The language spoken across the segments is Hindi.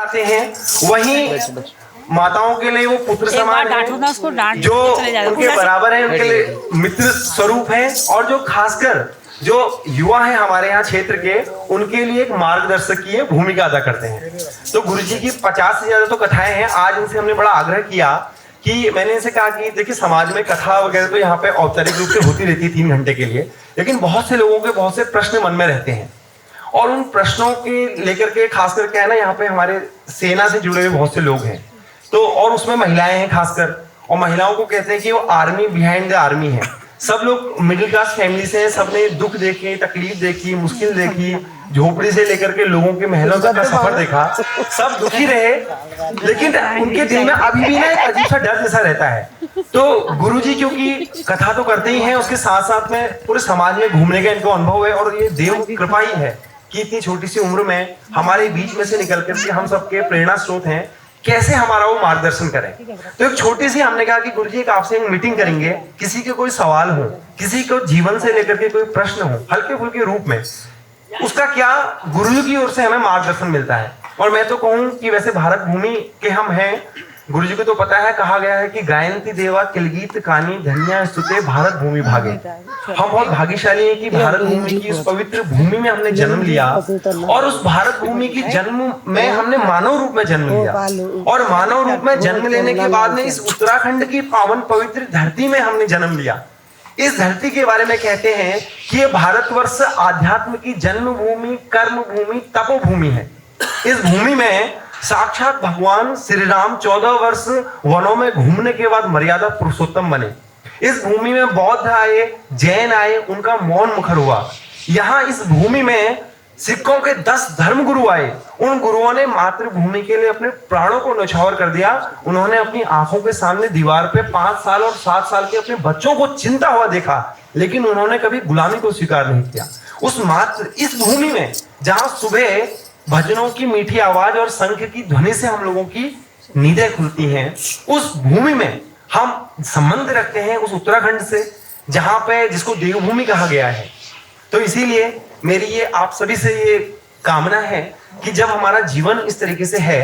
आते हैं, वहीं माताओं के लिए वो पुत्र समान है, जो उनके बराबर है, उनके लिए मित्र स्वरूप है, और जो खासकर जो युवा है हमारे यहाँ क्षेत्र के, उनके लिए एक मार्गदर्शक की भूमिका अदा करते हैं। तो गुरुजी की 50 से ज्यादा तो कथाएं हैं। आज इनसे हमने बड़ा आग्रह किया कि मैंने इनसे कहा कि देखिए, समाज में कथा वगैरह तो यहाँ पे औपचारिक रूप से होती रहती है 3 घंटे के लिए, लेकिन बहुत से लोगों के बहुत से प्रश्न मन में रहते हैं, और उन प्रश्नों के लेकर के खासकर क्या है ना, यहाँ पे हमारे सेना से जुड़े हुए बहुत से लोग हैं, तो और उसमें महिलाएं हैं खासकर, और महिलाओं को कहते हैं कि वो आर्मी बिहाइंड द आर्मी है। सब लोग मिडिल क्लास फैमिली से हैं, सबने दुख देखे, तकलीफ देखी, मुश्किल देखी, झोपड़ी से लेकर के लोगों के महलों तक का सफर देखा, सब दुखी रहे, लेकिन उनके दिल में अभी भी ना एक अजीब सा डर जैसा रहता है। तो गुरुजी क्योंकि कथा तो करते ही हैं, उसके साथ साथ में पूरे समाज में घूमने का इनको अनुभव है, और ये देव कृपा ही है कि इतनी छोटी सी उम्र में हमारे बीच में से निकल करके हम सबके प्रेरणा स्रोत हैं, कैसे हमारा वो मार्गदर्शन करें। तो एक छोटी सी हमने कहा कि गुरुजी एक आपसे एक मीटिंग करेंगे, किसी के कोई सवाल हो, किसी को जीवन से लेकर के कोई प्रश्न हो हल्के फुल्के रूप में, उसका क्या गुरु की ओर से हमें मार्गदर्शन मिलता है। और मैं तो कहूँ कि वैसे भारत भूमि के हम हैं, गुरुजी को तो पता है, कहा गया है कि गायंती देवा किलगीत कानी धन्या स्तुते भारत भूमि भागे। हम बहुत भाग्यशाली हैं कि भारत भूमि की उस पवित्र भूमि में हमने जन्म लिया, और उस भारत भूमि की जन्म में हमने मानव रूप में जन्म लिया, और मानव रूप में जन्म लेने के बाद में इस उत्तराखंड की पावन पवित्र धरती में हमने जन्म लिया। इस धरती के बारे में कहते हैं कि ये भारतवर्ष आध्यात्म की जन्म भूमि, कर्म भूमि, तपोभूमि है। इस भूमि में साक्षात भगवान श्री राम 14 वर्ष वनों में घूमने के बाद मर्यादा पुरुषोत्तम बने। इस भूमि में बौद्ध आए, जैन आए, उनका मौन मुखर हुआ। यहाँ इस भूमि में सिखों के 10 धर्म गुरु आए, उन गुरुओं ने मातृभूमि के लिए अपने प्राणों को न्यौछावर कर दिया। उन्होंने अपनी आंखों के सामने दीवार पे 5 साल और 7 साल के अपने बच्चों को चिंता हुआ देखा, लेकिन उन्होंने कभी गुलामी को स्वीकार नहीं किया। उस मात्र इस भूमि में जहां सुबह भजनों की मीठी आवाज और शंख की ध्वनि से हम लोगों की नींदें खुलती हैं, उस भूमि में हम संबंध रखते हैं उस उत्तराखंड से, जहां पे जिसको देवभूमि कहा गया है। तो इसीलिए मेरी ये आप सभी से ये कामना है कि जब हमारा जीवन इस तरीके से है,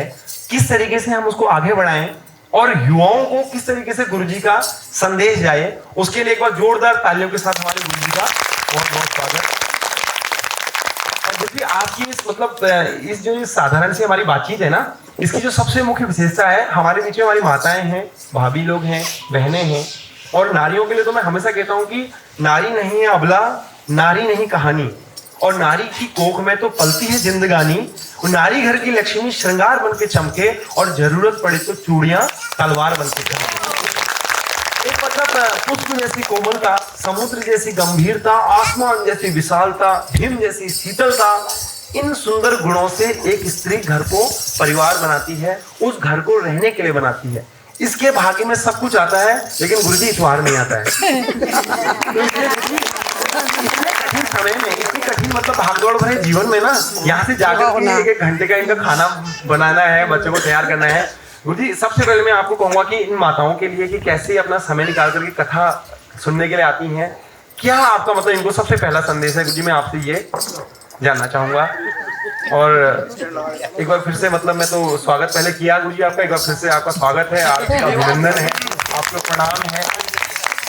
किस तरीके से हम उसको आगे बढ़ाएं, और युवाओं को किस तरीके से गुरुजी का संदेश जाए, उसके लिए एक बार जोरदार तालियों के साथ हमारे गुरुजी का बहुत बहुत स्वागत। देखिए, आपकी इस मतलब इस जो साधारण सी हमारी बातचीत है ना, इसकी जो सबसे मुख्य विशेषता है, हमारे बीच में हमारी माताएं हैं, भाभी लोग हैं, बहनें हैं, और नारियों के लिए तो मैं हमेशा कहता हूँ कि नारी नहीं है अबला, नारी नहीं कहानी, और नारी की कोख में तो पलती है जिंदगानी। नारी घर की लक्ष्मी श्रृंगार बन के चमके, और जरूरत पड़े तो चूड़ियां तलवार बन के चमके। एक मतलब पुष्प जैसी कोमलता, समुद्र जैसी गंभीरता, आसमान जैसी विशालता, हिम जैसी शीतलता, इन सुंदर गुणों से एक स्त्री घर को परिवार बनाती है, उस घर को रहने के लिए बनाती है। इसके भाग्य में सब कुछ आता है, लेकिन गुरुजी इतवार नहीं आता है। तो इसलिए कठिन समय में, इतनी कठिन मतलब भागदौड़ भरे जीवन में ना, यहाँ से जाकर के 1 घंटे का इनका खाना बनाना है, बच्चों को तैयार करना है। गुरुजी, सबसे पहले मैं आपको कहूंगा कि इन माताओं के लिए कि कैसे अपना समय निकाल करके कथा सुनने के लिए आती हैं, क्या आपका मतलब इनको सबसे पहला संदेश है? गुरुजी, मैं आपसे ये जानना चाहूंगा। और एक बार फिर से मतलब मैं तो स्वागत पहले किया गुरुजी आपका, एक बार फिर से आपका स्वागत है, आपका अभिनंदन है, आपको प्रणाम है।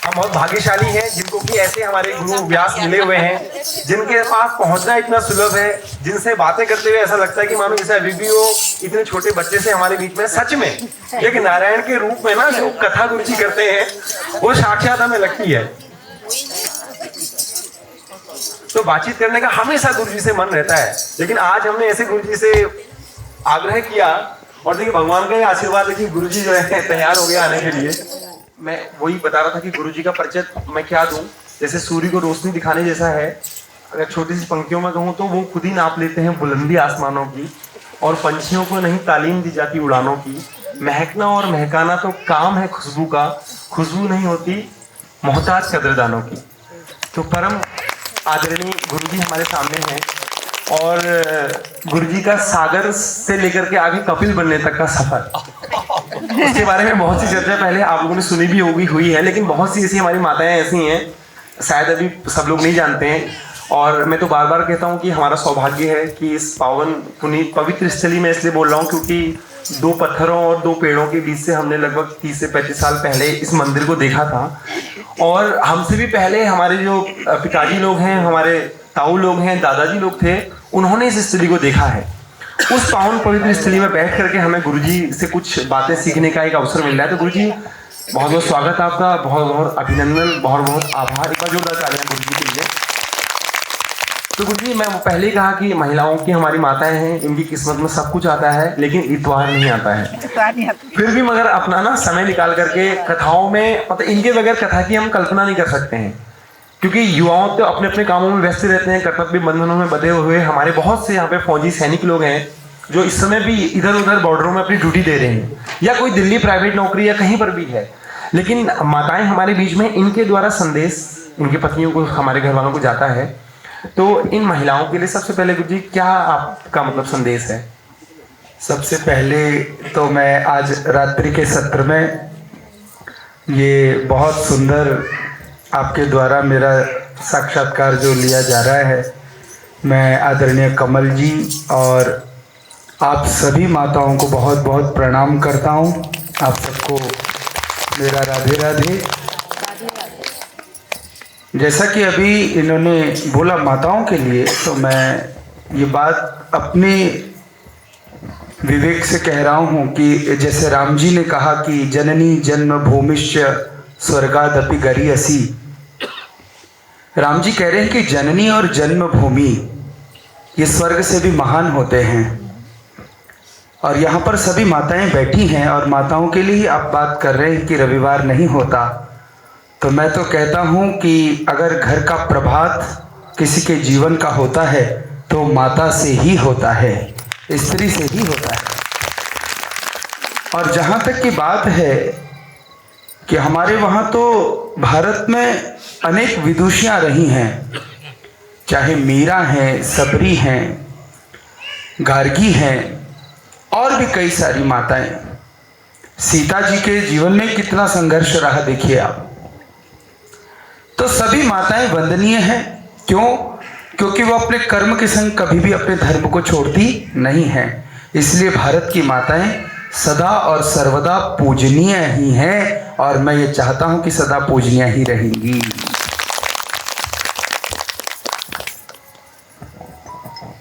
हम बहुत भाग्यशाली हैं जिनको कि ऐसे हमारे गुरु व्यास मिले हुए हैं, जिनके पास पहुंचना इतना सुलभ है, जिनसे बातें करते हुए ऐसा लगता है कि मानो जैसे अभी भी वो इतने छोटे बच्चे से हमारे बीच में सच में एक नारायण के रूप में ना जो कथा गुरुजी करते हैं, वो साक्षात हमें लगती है। तो बातचीत करने का हमेशा गुरुजी से मन रहता है, लेकिन आज हमने ऐसे गुरुजी से आग्रह किया, और देखिए भगवान का ही आशीर्वाद है कि गुरुजी जो है तैयार हो गया आने के लिए। मैं वही बता रहा था कि गुरुजी का परिचय मैं क्या दूं, जैसे सूर्य को रोशनी दिखाने जैसा है। अगर छोटी सी पंक्तियों में कहूँ तो वो खुद ही नाप लेते हैं बुलंदी आसमानों की, और पंछियों को नहीं तालीम दी जाती उड़ानों की। महकना और महकाना तो काम है खुशबू का, खुशबू नहीं होती मोहताज कदरदानों की। तो परम आदरणीय गुरुजी हमारे सामने हैं, और गुरुजी का सागर से लेकर के आगे कपिल बनने तक का सफर, उसके बारे में बहुत सी चर्चा पहले आप लोगों ने सुनी भी होगी, हुई है, लेकिन बहुत सी ऐसी हमारी माताएं ऐसी हैं, शायद अभी सब लोग नहीं जानते हैं। और मैं तो बार बार कहता हूँ कि हमारा सौभाग्य है कि इस पावन पुनीत पवित्र स्थली में इसलिए बोल रहा हूँ क्योंकि 2 पत्थरों और 2 पेड़ों के बीच से हमने लगभग 30 से 35 साल पहले इस मंदिर को देखा था। और हमसे भी पहले हमारे जो पिताजी लोग हैं, हमारे ताऊ लोग हैं, दादाजी लोग थे, उन्होंने इस स्थली को देखा है। उस पावन पवित्र स्थली में बैठ करके हमें गुरुजी से कुछ बातें सीखने का एक अवसर मिल रहा है। तो गुरुजी बहुत बहुत स्वागत आपका, बहुत बहुत अभिनंदन, बहुत बहुत आभार। एक बार जोरदार तालियां गुरुजी के लिए। तो गुरुजी मैं पहले ही कहा कि महिलाओं की हमारी माताएं हैं, इनकी किस्मत में सब कुछ आता है लेकिन इतवार नहीं आता है। फिर भी मगर अपना ना समय निकाल करके कथाओं में, मतलब इनके बगैर कथा की हम कल्पना नहीं कर सकते हैं क्योंकि युवाओं तो अपने अपने कामों में व्यस्त रहते हैं, कर्तव्य बंधनों में बंधे हुए। हमारे बहुत से यहाँ पे फौजी सैनिक लोग हैं जो इस समय भी इधर उधर बॉर्डरों में अपनी ड्यूटी दे रहे हैं, या कोई दिल्ली प्राइवेट नौकरी या कहीं पर भी है। लेकिन माताएं हमारे बीच में, इनके द्वारा संदेश इनके पत्नियों को, हमारे घर वालों को जाता है। तो इन महिलाओं के लिए सबसे पहले गुरुजी क्या आपका मतलब संदेश है? सबसे पहले तो मैं आज रात्रि के सत्र में ये बहुत सुंदर आपके द्वारा मेरा साक्षात्कार जो लिया जा रहा है, मैं आदरणीय कमल जी और आप सभी माताओं को बहुत बहुत प्रणाम करता हूँ। आप सबको मेरा राधे राधे। जैसा कि अभी इन्होंने बोला माताओं के लिए, तो मैं ये बात अपने विवेक से कह रहा हूँ कि जैसे राम जी ने कहा कि जननी जन्म भूमिश्च स्वर्गादपि गरीयसी। राम जी कह रहे हैं कि जननी और जन्म भूमि ये स्वर्ग से भी महान होते हैं। और यहाँ पर सभी माताएं बैठी हैं और माताओं के लिए ही आप बात कर रहे हैं कि रविवार नहीं होता। तो मैं तो कहता हूँ कि अगर घर का प्रभात किसी के जीवन का होता है तो माता से ही होता है, स्त्री से ही होता है। और जहाँ तक की बात है कि हमारे वहाँ तो भारत में अनेक विदुषियाँ रही हैं, चाहे मीरा हैं, सबरी हैं, गार्गी हैं और भी कई सारी माताएं। सीता जी के जीवन में कितना संघर्ष रहा देखिए आप। तो सभी माताएं वंदनीय हैं। क्यों? क्योंकि वो अपने कर्म के संग कभी भी अपने धर्म को छोड़ती नहीं हैं। इसलिए भारत की माताएं सदा और सर्वदा पूजनीय ही हैं और मैं ये चाहता हूं कि सदा पूजनीय ही रहेंगी।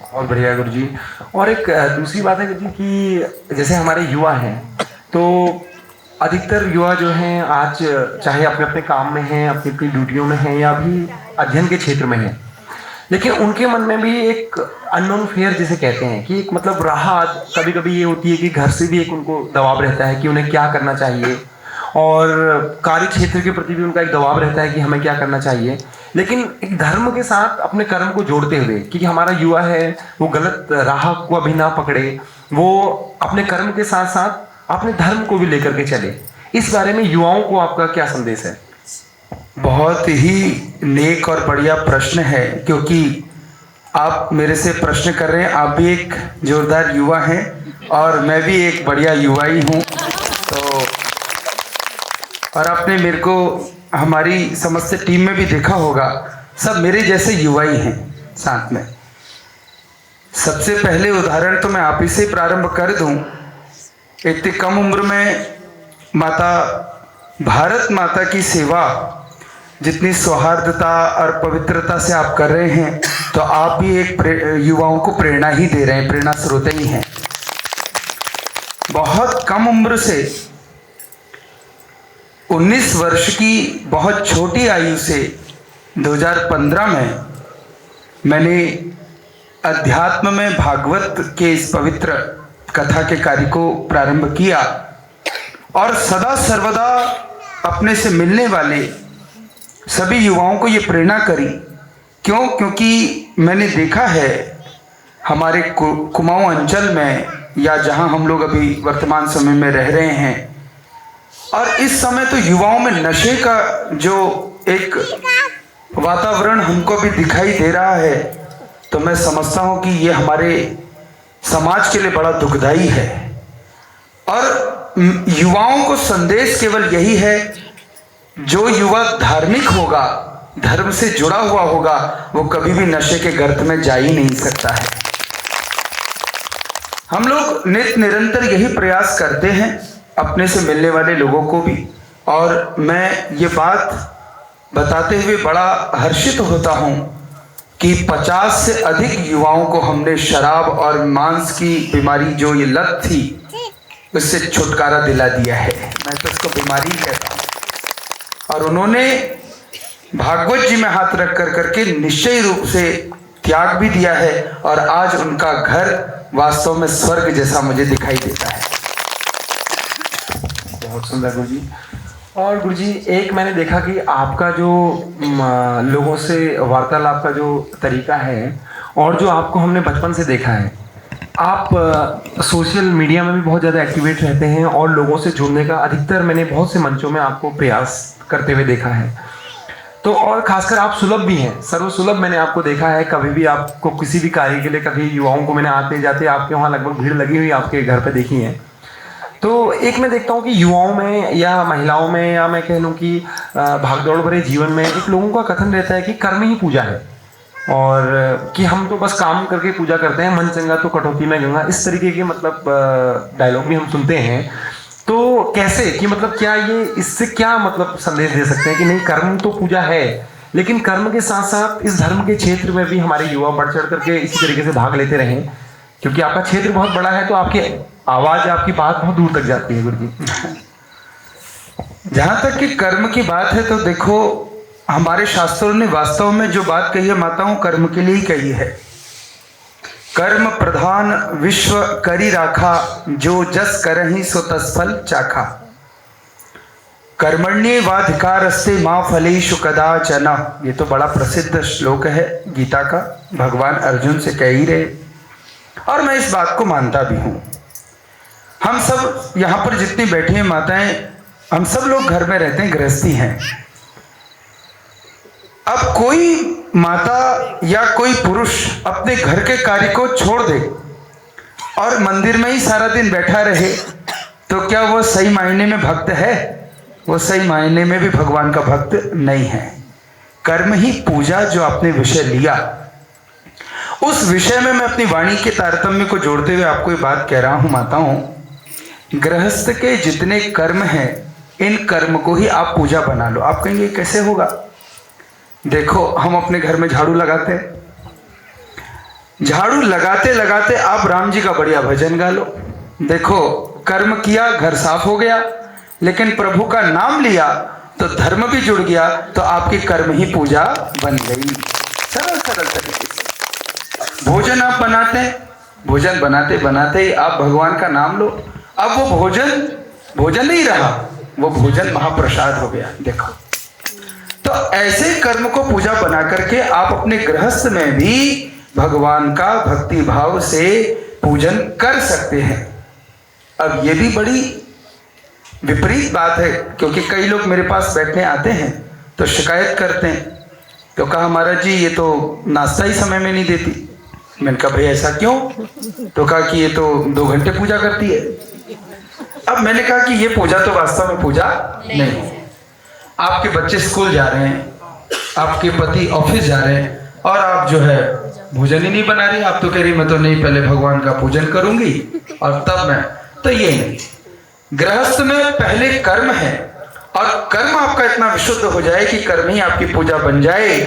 बहुत बढ़िया गुरुजी। और एक दूसरी बात है गुरुजी कि जैसे हमारे युवा हैं, तो अधिकतर युवा जो हैं आज चाहे अपने अपने काम में हैं, अपनी अपनी ड्यूटियों में हैं या भी अध्ययन के क्षेत्र में हैं, लेकिन उनके मन में भी एक अननोन फेयर जिसे कहते हैं कि एक मतलब राहत कभी कभी ये होती है कि घर से भी एक उनको दबाव रहता है कि उन्हें क्या करना चाहिए, और कार्य क्षेत्र के प्रति भी उनका एक दबाव रहता है कि हमें क्या करना चाहिए। लेकिन एक धर्म के साथ अपने कर्म को जोड़ते हुए, क्योंकि हमारा युवा है वो गलत राह को अभी ना पकड़े, वो अपने कर्म के साथ साथ अपने धर्म को भी लेकर के चले। इस बारे में युवाओं को आपका क्या संदेश है? बहुत ही नेक और बढ़िया प्रश्न है, क्योंकि आप मेरे से प्रश्न कर रहे हैं। आप भी एक जोरदार युवा हैं और मैं भी एक बढ़िया युवा ही हूँ। तो और आपने मेरे को हमारी समस्त टीम में भी देखा होगा, सब मेरे जैसे युवा ही हैं साथ में। सबसे पहले उदाहरण तो मैं आप ही से प्रारंभ कर दूं। इतनी कम उम्र में माता भारत माता की सेवा जितनी सौहार्दता और पवित्रता से आप कर रहे हैं, तो आप भी एक युवाओं को प्रेरणा ही दे रहे हैं, प्रेरणा स्रोत ही हैं। बहुत कम उम्र से 19 वर्ष की बहुत छोटी आयु से 2015 में मैंने अध्यात्म में भागवत के इस पवित्र कथा के कार्य को प्रारंभ किया और सदा सर्वदा अपने से मिलने वाले सभी युवाओं को ये प्रेरणा करी। क्यों? क्योंकि मैंने देखा है हमारे कुमाऊं अंचल में, या जहां हम लोग अभी वर्तमान समय में रह रहे हैं, और इस समय तो युवाओं में नशे का जो एक वातावरण हमको भी दिखाई दे रहा है, तो मैं समझता हूं कि ये हमारे समाज के लिए बड़ा दुखदाई है। और युवाओं को संदेश केवल यही है, जो युवा धार्मिक होगा धर्म से जुड़ा हुआ होगा वो कभी भी नशे के गर्त में जा ही नहीं सकता है। हम लोग नित निरंतर यही प्रयास करते हैं अपने से मिलने वाले लोगों को भी, और मैं ये बात बताते हुए बड़ा हर्षित होता हूँ कि 50 से अधिक युवाओं को हमने शराब और मांस की बीमारी जो ये लत थी उससे छुटकारा दिला दिया है। मैं तो इसको बीमारी कहता हूँ। और उन्होंने भागवत जी में हाथ रख कर करके निश्चय रूप से त्याग भी दिया है, और आज उनका घर वास्तव में स्वर्ग जैसा मुझे दिखाई देता है। बहुत सुंदर गुरुजी। और गुरुजी, एक मैंने देखा कि आपका जो लोगों से वार्तालाप का जो तरीका है, और जो आपको हमने बचपन से देखा है, आप सोशल मीडिया में भी बहुत ज़्यादा एक्टिवेट रहते हैं और लोगों से जुड़ने का अधिकतर मैंने बहुत से मंचों में आपको प्रयास करते हुए देखा है। तो और खासकर आप सुलभ भी हैं, सर्वसुलभ मैंने आपको देखा है। कभी भी आपको किसी भी कार्य के लिए, कभी युवाओं को मैंने आते जाते आपके वहाँ लगभग भीड़ लगी हुई आपके घर पे देखी है। तो एक मैं देखता हूँ कि युवाओं में या महिलाओं में, या मैं कह लूँ कि भागदौड़ भरे जीवन में एक लोगों का कथन रहता है कि कर्म ही पूजा है, और कि हम तो बस काम करके पूजा करते हैं, मन चंगा तो कटौती में गंगा, इस तरीके के मतलब डायलॉग भी हम सुनते हैं। तो कैसे कि मतलब क्या ये इससे क्या मतलब संदेश दे सकते हैं कि नहीं, कर्म तो पूजा है, लेकिन कर्म के साथ साथ इस धर्म के क्षेत्र में भी हमारे युवा बढ़ चढ़ करके इसी तरीके से भाग लेते रहें, क्योंकि आपका क्षेत्र बहुत बड़ा है, तो आपकी आवाज, आपकी बात बहुत दूर तक जाती है गुरु जी। जहां तक कि कर्म की बात है तो देखो, हमारे शास्त्रों ने वास्तव में जो बात कही है माताओं, कर्म के लिए ही कही है। कर्म प्रधान विश्व करी राखा, जो जस करहि सो तस फल चाखा। कर्मण्येवाधिकारस्ते मां फलेषु कदाचन। ये तो बड़ा प्रसिद्ध श्लोक है गीता का, भगवान अर्जुन से कह ही रहे, और मैं इस बात को मानता भी हूं। हम सब यहाँ पर जितनी बैठी हैं माताएं, हम सब लोग घर में रहते हैं, गृहस्थी हैं। अब कोई माता या कोई पुरुष अपने घर के कार्य को छोड़ दे और मंदिर में ही सारा दिन बैठा रहे, तो क्या वो सही मायने में भक्त है? वो सही मायने में भी भगवान का भक्त नहीं है। कर्म ही पूजा जो आपने विषय लिया, उस विषय में मैं अपनी वाणी के तारतम्य को जोड़ते हुए आपको ये बात कह रहा हूं माताओं, गृहस्थ के जितने कर्म हैं, इन कर्म को ही आप पूजा बना लो। आप कहेंगे कैसे होगा? देखो, हम अपने घर में झाड़ू लगाते हैं, झाड़ू लगाते लगाते आप राम जी का बढ़िया भजन गा लो। देखो, कर्म किया, घर साफ हो गया, लेकिन प्रभु का नाम लिया तो धर्म भी जुड़ गया, तो आपकी कर्म ही पूजा बन गई। सरल सरल तरीके से भोजन आप बनाते हैं, भोजन बनाते बनाते ही आप भगवान का नाम लो। अब वो भोजन भोजन नहीं रहा, वो भोजन महाप्रसाद हो गया। देखो, तो ऐसे कर्म को पूजा बना करके आप अपने गृहस्थ में भी भगवान का भक्ति भाव से पूजन कर सकते हैं। अब ये भी बड़ी विपरीत बात है, क्योंकि कई लोग मेरे पास बैठने आते हैं तो शिकायत करते हैं, तो कहा महाराज जी ये तो नाश्ता ही समय में नहीं देती। मैंने कहा भाई ऐसा क्यों? तो कहा कि ये तो 2 घंटे पूजा करती है। अब मैंने कहा कि ये पूजा तो वास्तव में पूजा नहीं है। आपके बच्चे स्कूल जा रहे हैं, आपके पति ऑफिस जा रहे हैं, और आप जो है भोजन ही नहीं बना रही। आप तो कह रही मैं तो नहीं, पहले भगवान का पूजन करूंगी और तब मैं, तो ये नहीं। गृहस्थ में पहले कर्म है, और कर्म आपका इतना विशुद्ध हो जाए कि कर्म ही आपकी पूजा बन जाए,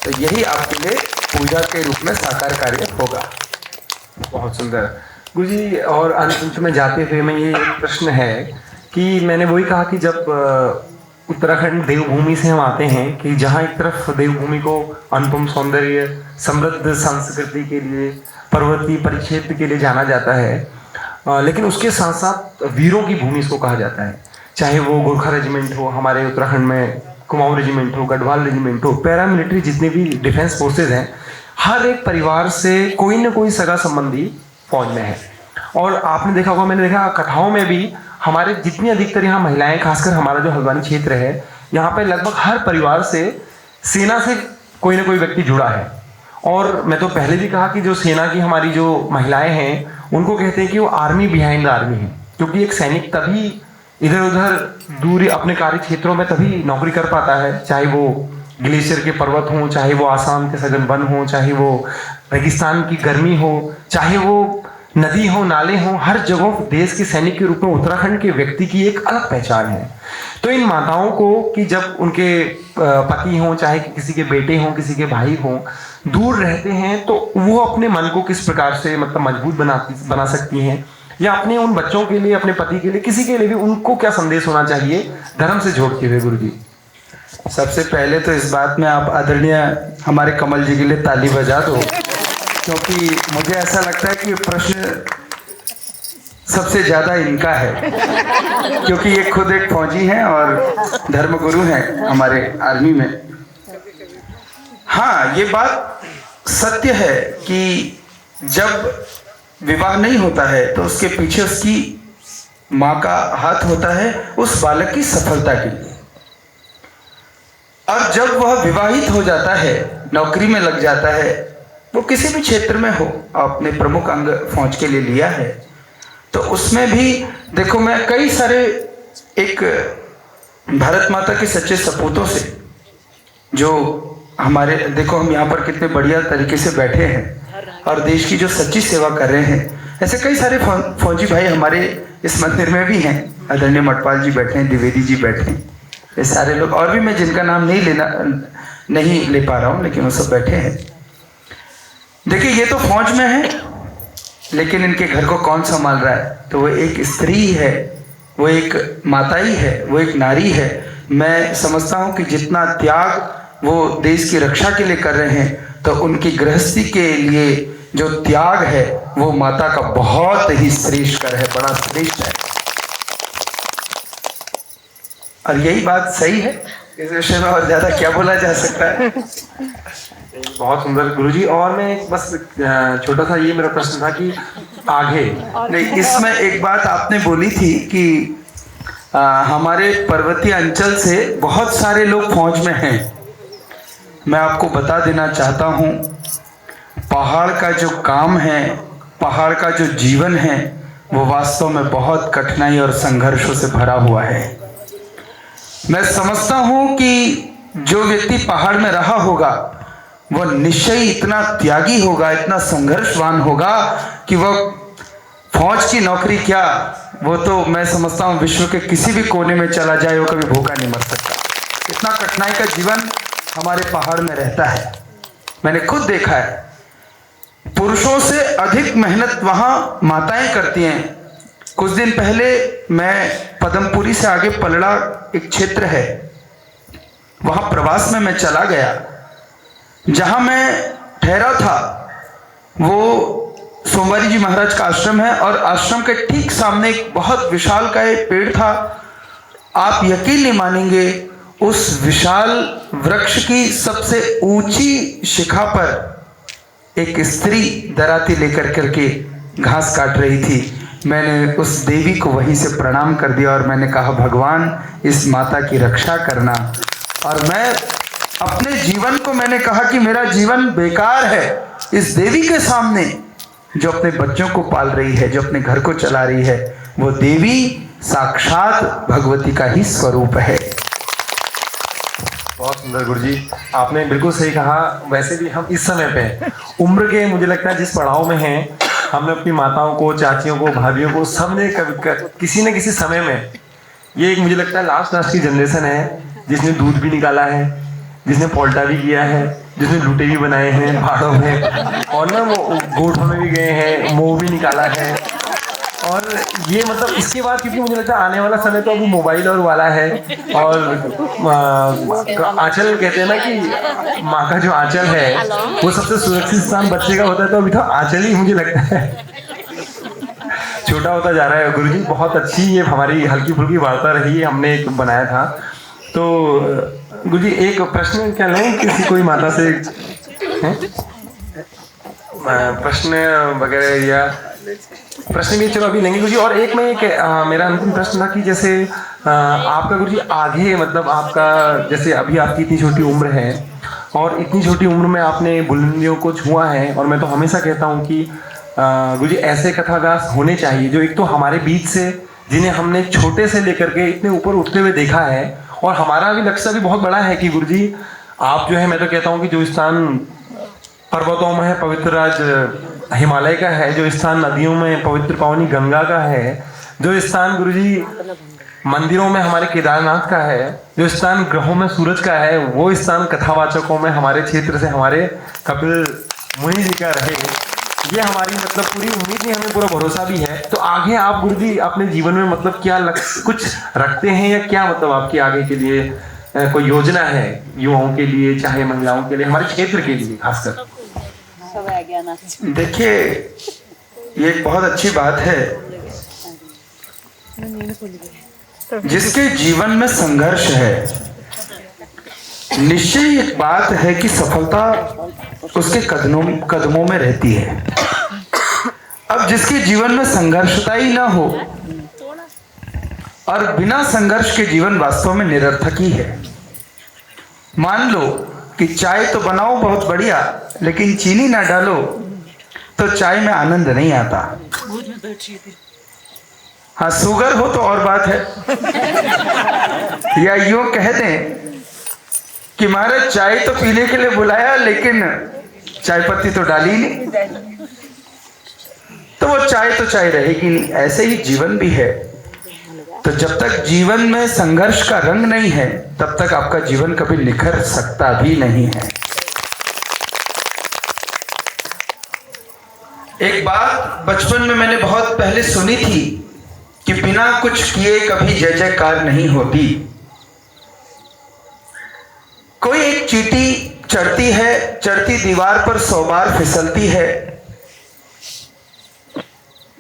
तो यही आपके लिए पूजा के रूप में साकार कार्य होगा। बहुत सुंदर गुरुजी। और अंत में जाते हुए मैं ये प्रश्न है कि मैंने वही कहा कि जब उत्तराखंड देवभूमि से हम आते हैं, कि जहाँ एक तरफ देवभूमि को अनुपम सौंदर्य, समृद्ध संस्कृति के लिए, पर्वतीय परिक्षेत्र के लिए जाना जाता है, लेकिन उसके साथ साथ वीरों की भूमि इसको कहा जाता है। चाहे वो गोरखा रेजिमेंट हो हमारे उत्तराखंड में, कुमाऊं रेजिमेंट हो, गढ़वाल रेजिमेंट हो, पैरामिलिट्री जितने भी डिफेंस फोर्सेज हैं, हर एक परिवार से कोई ना कोई सगा संबंधी फौज में है। और आपने देखा होगा, मैंने देखा कथाओं में भी, हमारे जितनी अधिकतर यहाँ महिलाएं, खासकर हमारा जो हल्द्वानी क्षेत्र है, यहाँ पे लगभग हर परिवार से सेना से कोई ना कोई व्यक्ति जुड़ा है। और मैं तो पहले भी कहा कि जो सेना की हमारी जो महिलाएं हैं, उनको कहते हैं कि वो आर्मी बिहाइंड द आर्मी है, क्योंकि एक सैनिक तभी इधर उधर दूर अपने कार्य क्षेत्रों में तभी नौकरी कर पाता है, चाहे वो ग्लेशियर के पर्वत हों, चाहे वो आसाम के सघन वन हो, चाहे वो रेगिस्तान की गर्मी हो, चाहे वो नदी हो, नाले हो, हर जगह देश के सैनिक के रूप में उत्तराखंड के व्यक्ति की एक अलग पहचान है। तो इन माताओं को कि जब उनके पति हों, चाहे किसी के बेटे हों, किसी के भाई हों, दूर रहते हैं, तो वो अपने मन को किस प्रकार से मतलब मजबूत बना सकती हैं, या अपने उन बच्चों के लिए, अपने पति के लिए, किसी के लिए भी उनको क्या संदेश होना चाहिए धर्म से जोड़ते हुए गुरुजी? सबसे पहले तो इस बात में आप आदरणीय हमारे कमल जी के लिए ताली बजा दो, क्योंकि मुझे ऐसा लगता है कि प्रश्न सबसे ज्यादा इनका है, क्योंकि ये खुद एक फौजी हैं और धर्मगुरु हैं हमारे आर्मी में। हाँ, ये बात सत्य है कि जब विवाह नहीं होता है तो उसके पीछे उसकी माँ का हाथ होता है उस बालक की सफलता के लिए, और जब वह विवाहित हो जाता है, नौकरी में लग जाता है, वो किसी भी क्षेत्र में हो, आपने प्रमुख अंग फौज के लिए लिया है, तो उसमें भी देखो, मैं कई सारे एक भारत माता के सच्चे सपूतों से, जो हमारे, देखो हम यहाँ पर कितने बढ़िया तरीके से बैठे हैं और देश की जो सच्ची सेवा कर रहे हैं, ऐसे कई सारे फौजी भाई हमारे इस मंदिर में भी हैं। आदरणीय मटपाल जी बैठे हैं, द्विवेदी जी बैठे हैं, ये सारे लोग, और भी मैं जिनका नाम नहीं ले पा रहा हूँ, लेकिन वो सब बैठे हैं। देखिए, ये तो फौज में है, लेकिन इनके घर को कौन संभाल रहा है? तो वो एक स्त्री है, वो एक माता ही है, वो एक नारी है। मैं समझता हूँ कि जितना त्याग वो देश की रक्षा के लिए कर रहे हैं, तो उनकी गृहस्थी के लिए जो त्याग है वो माता का बहुत ही श्रेष्ठ कर है, बड़ा श्रेष्ठ है। और यही बात सही है, इस विषय में और ज्यादा क्या बोला जा सकता है? बहुत सुंदर गुरुजी। और मैं बस छोटा सा ये मेरा प्रश्न था कि आगे नहीं, इसमें एक बात आपने बोली थी कि हमारे पर्वतीय अंचल से बहुत सारे लोग फौज में हैं। मैं आपको बता देना चाहता हूँ, पहाड़ का जो काम है, पहाड़ का जो जीवन है, वो वास्तव में बहुत कठिनाई और संघर्षों से भरा हुआ है। मैं समझता हूँ कि जो व्यक्ति पहाड़ में रहा होगा वह निश्चय इतना त्यागी होगा, इतना संघर्षवान होगा कि वह फौज की नौकरी क्या, वो तो मैं समझता हूँ विश्व के किसी भी कोने में चला जाए वो कभी भूखा नहीं मर सकता। इतना कठिनाई का जीवन हमारे पहाड़ में रहता है, मैंने खुद देखा है। पुरुषों से अधिक मेहनत वहाँ माताएं करती हैं। कुछ दिन पहले मैं पदमपुरी से आगे पलड़ा एक क्षेत्र है, वहाँ प्रवास में मैं चला गया। जहाँ मैं ठहरा था वो सोमवारी जी महाराज का आश्रम है, और आश्रम के ठीक सामने एक बहुत विशाल का एक पेड़ था। आप यकीन नहीं मानेंगे, उस विशाल वृक्ष की सबसे ऊंची शिखा पर एक स्त्री दराती लेकर करके घास काट रही थी। मैंने उस देवी को वहीं से प्रणाम कर दिया और मैंने कहा, भगवान इस माता की रक्षा करना। और मैं अपने जीवन को मैंने कहा कि मेरा जीवन बेकार है इस देवी के सामने, जो अपने बच्चों को पाल रही है, जो अपने घर को चला रही है। वो देवी साक्षात भगवती का ही स्वरूप है। बहुत सुंदर गुरुजी, आपने बिल्कुल सही कहा। वैसे भी हम इस समय पे उम्र के, मुझे लगता है जिस पड़ाव में हैं, हमने अपनी माताओं को, चाचियों को, भाभियों को, सबने किसी न किसी समय में, ये एक मुझे लगता है लास्ट की जनरेशन है जिसने दूध भी निकाला है, जिसने पौल्टा भी किया है, जिसने लूटे भी बनाए हैं पहाड़ों में, और ना वो गोठों में भी गए हैं, मोह भी निकाला है। और ये मतलब इसके बाद, क्योंकि मुझे लगता है आने वाला समय तो अभी मोबाइल और वाला है, और आंचल कहते हैं ना कि माँ का जो आंचल है वो सबसे सुरक्षित स्थान बच्चे का होता है, तो अभी तो आंचल ही मुझे लगता है छोटा होता जा रहा है। गुरुजी, बहुत अच्छी ये हमारी हल्की फुल्की वार्ता रही, हमने एक बनाया था। तो गुरुजी, एक प्रश्न क्या लें किसी कोई माता से, प्रश्न वगैरह, या प्रश्न भी चलो अभी लेंगे गुरुजी। और एक मेरा अंतिम प्रश्न था कि जैसे आपका गुरुजी आगे, मतलब आपका जैसे अभी आपकी इतनी छोटी उम्र है और इतनी छोटी उम्र में आपने बुलंदियों को छुआ है, और मैं तो हमेशा कहता हूँ कि गुरुजी ऐसे कथाव्यास होने चाहिए जो एक तो हमारे बीच से, जिन्हें हमने छोटे से लेकर के इतने ऊपर उठते हुए देखा है। और हमारा भी लक्ष्य भी बहुत बड़ा है कि गुरुजी आप जो है, मैं तो कहता हूँ कि जो स्थान पर्वतों में है पवित्र राज हिमालय का है, जो स्थान नदियों में पवित्र पावनी गंगा का है, जो स्थान गुरुजी मंदिरों में हमारे केदारनाथ का है, जो स्थान ग्रहों में सूरज का है, वो स्थान कथावाचकों में हमारे क्षेत्र से हमारे कपिल मुनि जी का रहे। ये हमारी मतलब पूरी उम्मीद नहीं, हमें पूरा भरोसा भी है। तो आगे आप गुरुजी अपने जीवन में मतलब क्या कुछ रखते हैं, या क्या मतलब आपकी आगे के लिए कोई योजना है, युवाओं के लिए, चाहे महिलाओं के लिए, हमारे क्षेत्र के लिए खासकर? देखिए, ये एक बहुत अच्छी बात है। जिसके जीवन में संघर्ष है, निश्चय एक बात है कि सफलता उसके कदमों में रहती है। अब जिसके जीवन में संघर्षता ही ना हो, और बिना संघर्ष के जीवन वास्तव में निरर्थक ही है। मान लो कि चाय तो बनाओ बहुत बढ़िया, लेकिन चीनी ना डालो तो चाय में आनंद नहीं आता। हाँ, शुगर हो तो और बात है। या यूं कह दें कि महाराज चाय तो पीने के लिए बुलाया, लेकिन चाय पत्ती तो डाली नहीं, तो वो चाय तो चाय रहेगी नहीं। ऐसे ही जीवन भी है। तो जब तक जीवन में संघर्ष का रंग नहीं है, तब तक आपका जीवन कभी निखर सकता भी नहीं है। एक बात बचपन में मैंने बहुत पहले सुनी थी कि बिना कुछ किए कभी जय जयकार नहीं होती। कोई एक चींटी चढ़ती है, चढ़ती दीवार पर 100 बार फिसलती है।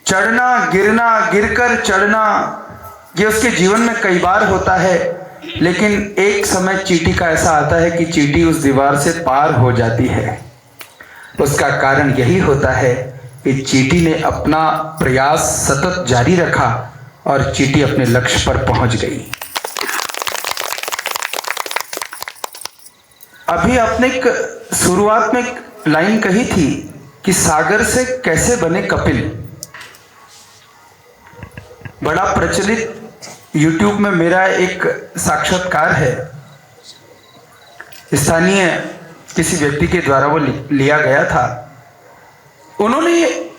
चढ़ना गिरना, गिरकर चढ़ना, ये उसके जीवन में कई बार होता है। लेकिन एक समय चींटी का ऐसा आता है कि चींटी उस दीवार से पार हो जाती है। उसका कारण यही होता है कि चींटी ने अपना प्रयास सतत जारी रखा और चींटी अपने लक्ष्य पर पहुंच गई। अभी आपने शुरुआत में एक लाइन कही थी कि सागर से कैसे बने कपिल। बड़ा प्रचलित YouTube में मेरा एक साक्षात्कार है, स्थानीय किसी व्यक्ति के द्वारा वो लिया गया था। उन्होंने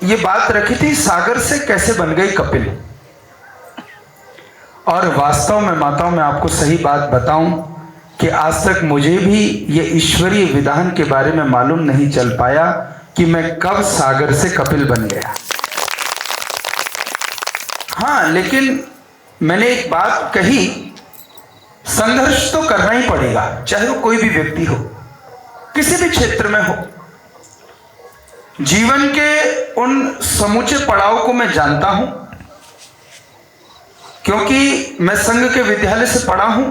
ये बात रखी थी, सागर से कैसे बन गई कपिल। और वास्तव में माताओं, मैं आपको सही बात बताऊं कि आज तक मुझे भी ये ईश्वरीय विधान के बारे में मालूम नहीं चल पाया कि मैं कब सागर से कपिल बन गया। हाँ, लेकिन मैंने एक बात कही, संघर्ष तो करना ही पड़ेगा, चाहे वो कोई भी व्यक्ति हो, किसी भी क्षेत्र में हो। जीवन के उन समूचे पड़ाव को मैं जानता हूं, क्योंकि मैं संघ के विद्यालय से पढ़ा हूं,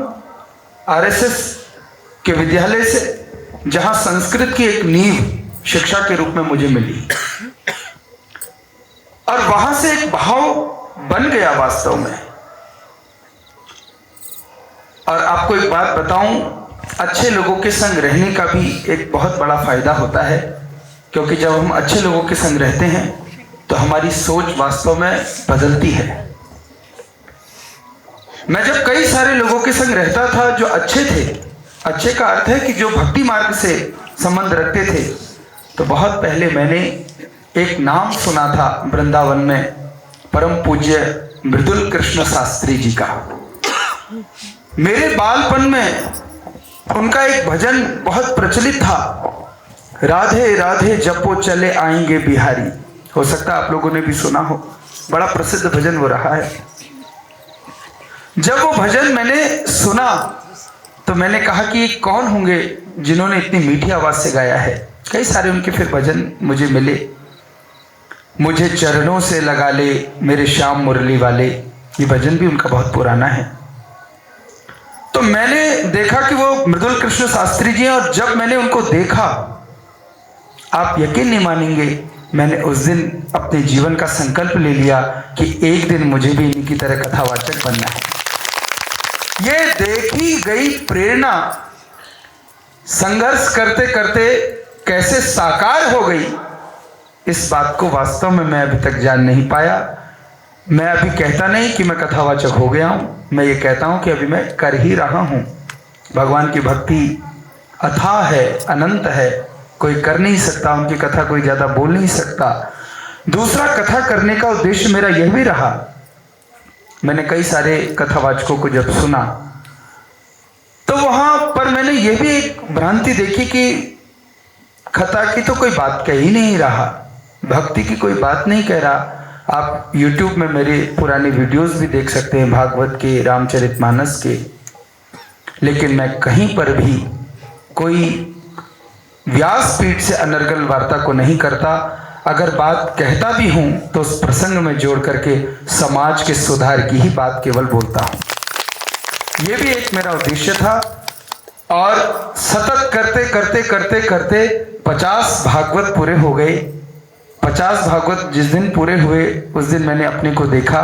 RSS के विद्यालय से, जहां संस्कृत की एक नींव शिक्षा के रूप में मुझे मिली, और वहां से एक भाव बन गया वास्तव में। और आपको एक बात बताऊं, अच्छे लोगों के संग रहने का भी एक बहुत बड़ा फायदा होता है, क्योंकि जब हम अच्छे लोगों के संग रहते हैं तो हमारी सोच वास्तव में बदलती है। मैं जब कई सारे लोगों के संग रहता था जो अच्छे थे, अच्छे का अर्थ है कि जो भक्ति मार्ग से संबंध रखते थे, तो बहुत पहले मैंने एक नाम सुना था वृंदावन में, परम पूज्य मृदुल कृष्ण शास्त्री जी का। मेरे बालपन में उनका एक भजन बहुत प्रचलित था, राधे राधे जपो चले आएंगे बिहारी। हो सकता है आप लोगों ने भी सुना हो, बड़ा प्रसिद्ध भजन वो रहा है। जब वो भजन मैंने सुना तो मैंने कहा कि ये कौन होंगे जिन्होंने इतनी मीठी आवाज से गाया है। कई सारे उनके फिर भजन मुझे मिले, मुझे चरणों से लगा ले मेरे श्याम मुरली वाले, ये भजन भी उनका बहुत पुराना है। तो मैंने देखा कि वो मृदुल कृष्ण शास्त्री जी हैं, और जब मैंने उनको देखा, आप यकीन नहीं मानेंगे, मैंने उस दिन अपने जीवन का संकल्प ले लिया कि एक दिन मुझे भी इनकी तरह कथावाचक बनना है। ये देखी गई प्रेरणा संघर्ष करते करते कैसे साकार हो गई, इस बात को वास्तव में मैं अभी तक जान नहीं पाया। मैं अभी कहता नहीं कि मैं कथावाचक हो गया हूं, मैं ये कहता हूं कि अभी मैं कर ही रहा हूं। भगवान की भक्ति अथाह है, अनंत है, कोई कर नहीं सकता उनकी कथा, कोई ज़्यादा बोल नहीं सकता। दूसरा, कथा करने का उद्देश्य मेरा यह भी रहा, मैंने कई सारे कथावाचकों को जब सुना तो वहाँ पर मैंने यह भी एक भ्रांति देखी कि कथा की तो कोई बात कह ही नहीं रहा, भक्ति की कोई बात नहीं कह रहा। आप YouTube में मेरे पुराने वीडियोस भी देख सकते हैं, भागवत के, रामचरितमानस के, लेकिन मैं कहीं पर भी कोई व्यासपीठ से अनर्गल वार्ता को नहीं करता। अगर बात कहता भी हूं तो उस प्रसंग में जोड़ करके समाज के सुधार की ही बात केवल बोलता हूं। यह भी एक मेरा उद्देश्य था। और सतत करते करते करते करते 50 भागवत पूरे हो गए। 50 भागवत जिस दिन पूरे हुए उस दिन मैंने अपने को देखा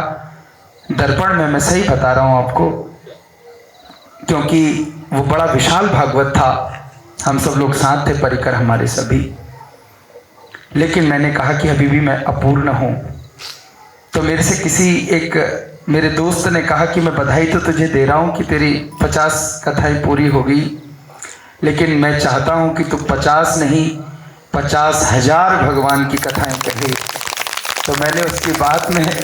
दर्पण में, मैं सही बता रहा हूं आपको, क्योंकि वो बड़ा विशाल भागवत था, हम सब लोग साथ थे, परिकर हमारे सभी। लेकिन मैंने कहा कि अभी भी मैं अपूर्ण हूं। तो मेरे से किसी एक मेरे दोस्त ने कहा कि मैं बधाई तो तुझे दे रहा हूं कि तेरी 50 कथाएं पूरी हो गई, लेकिन मैं चाहता हूं कि तू 50 नहीं 50,000 भगवान की कथाएं कहे। तो मैंने उसकी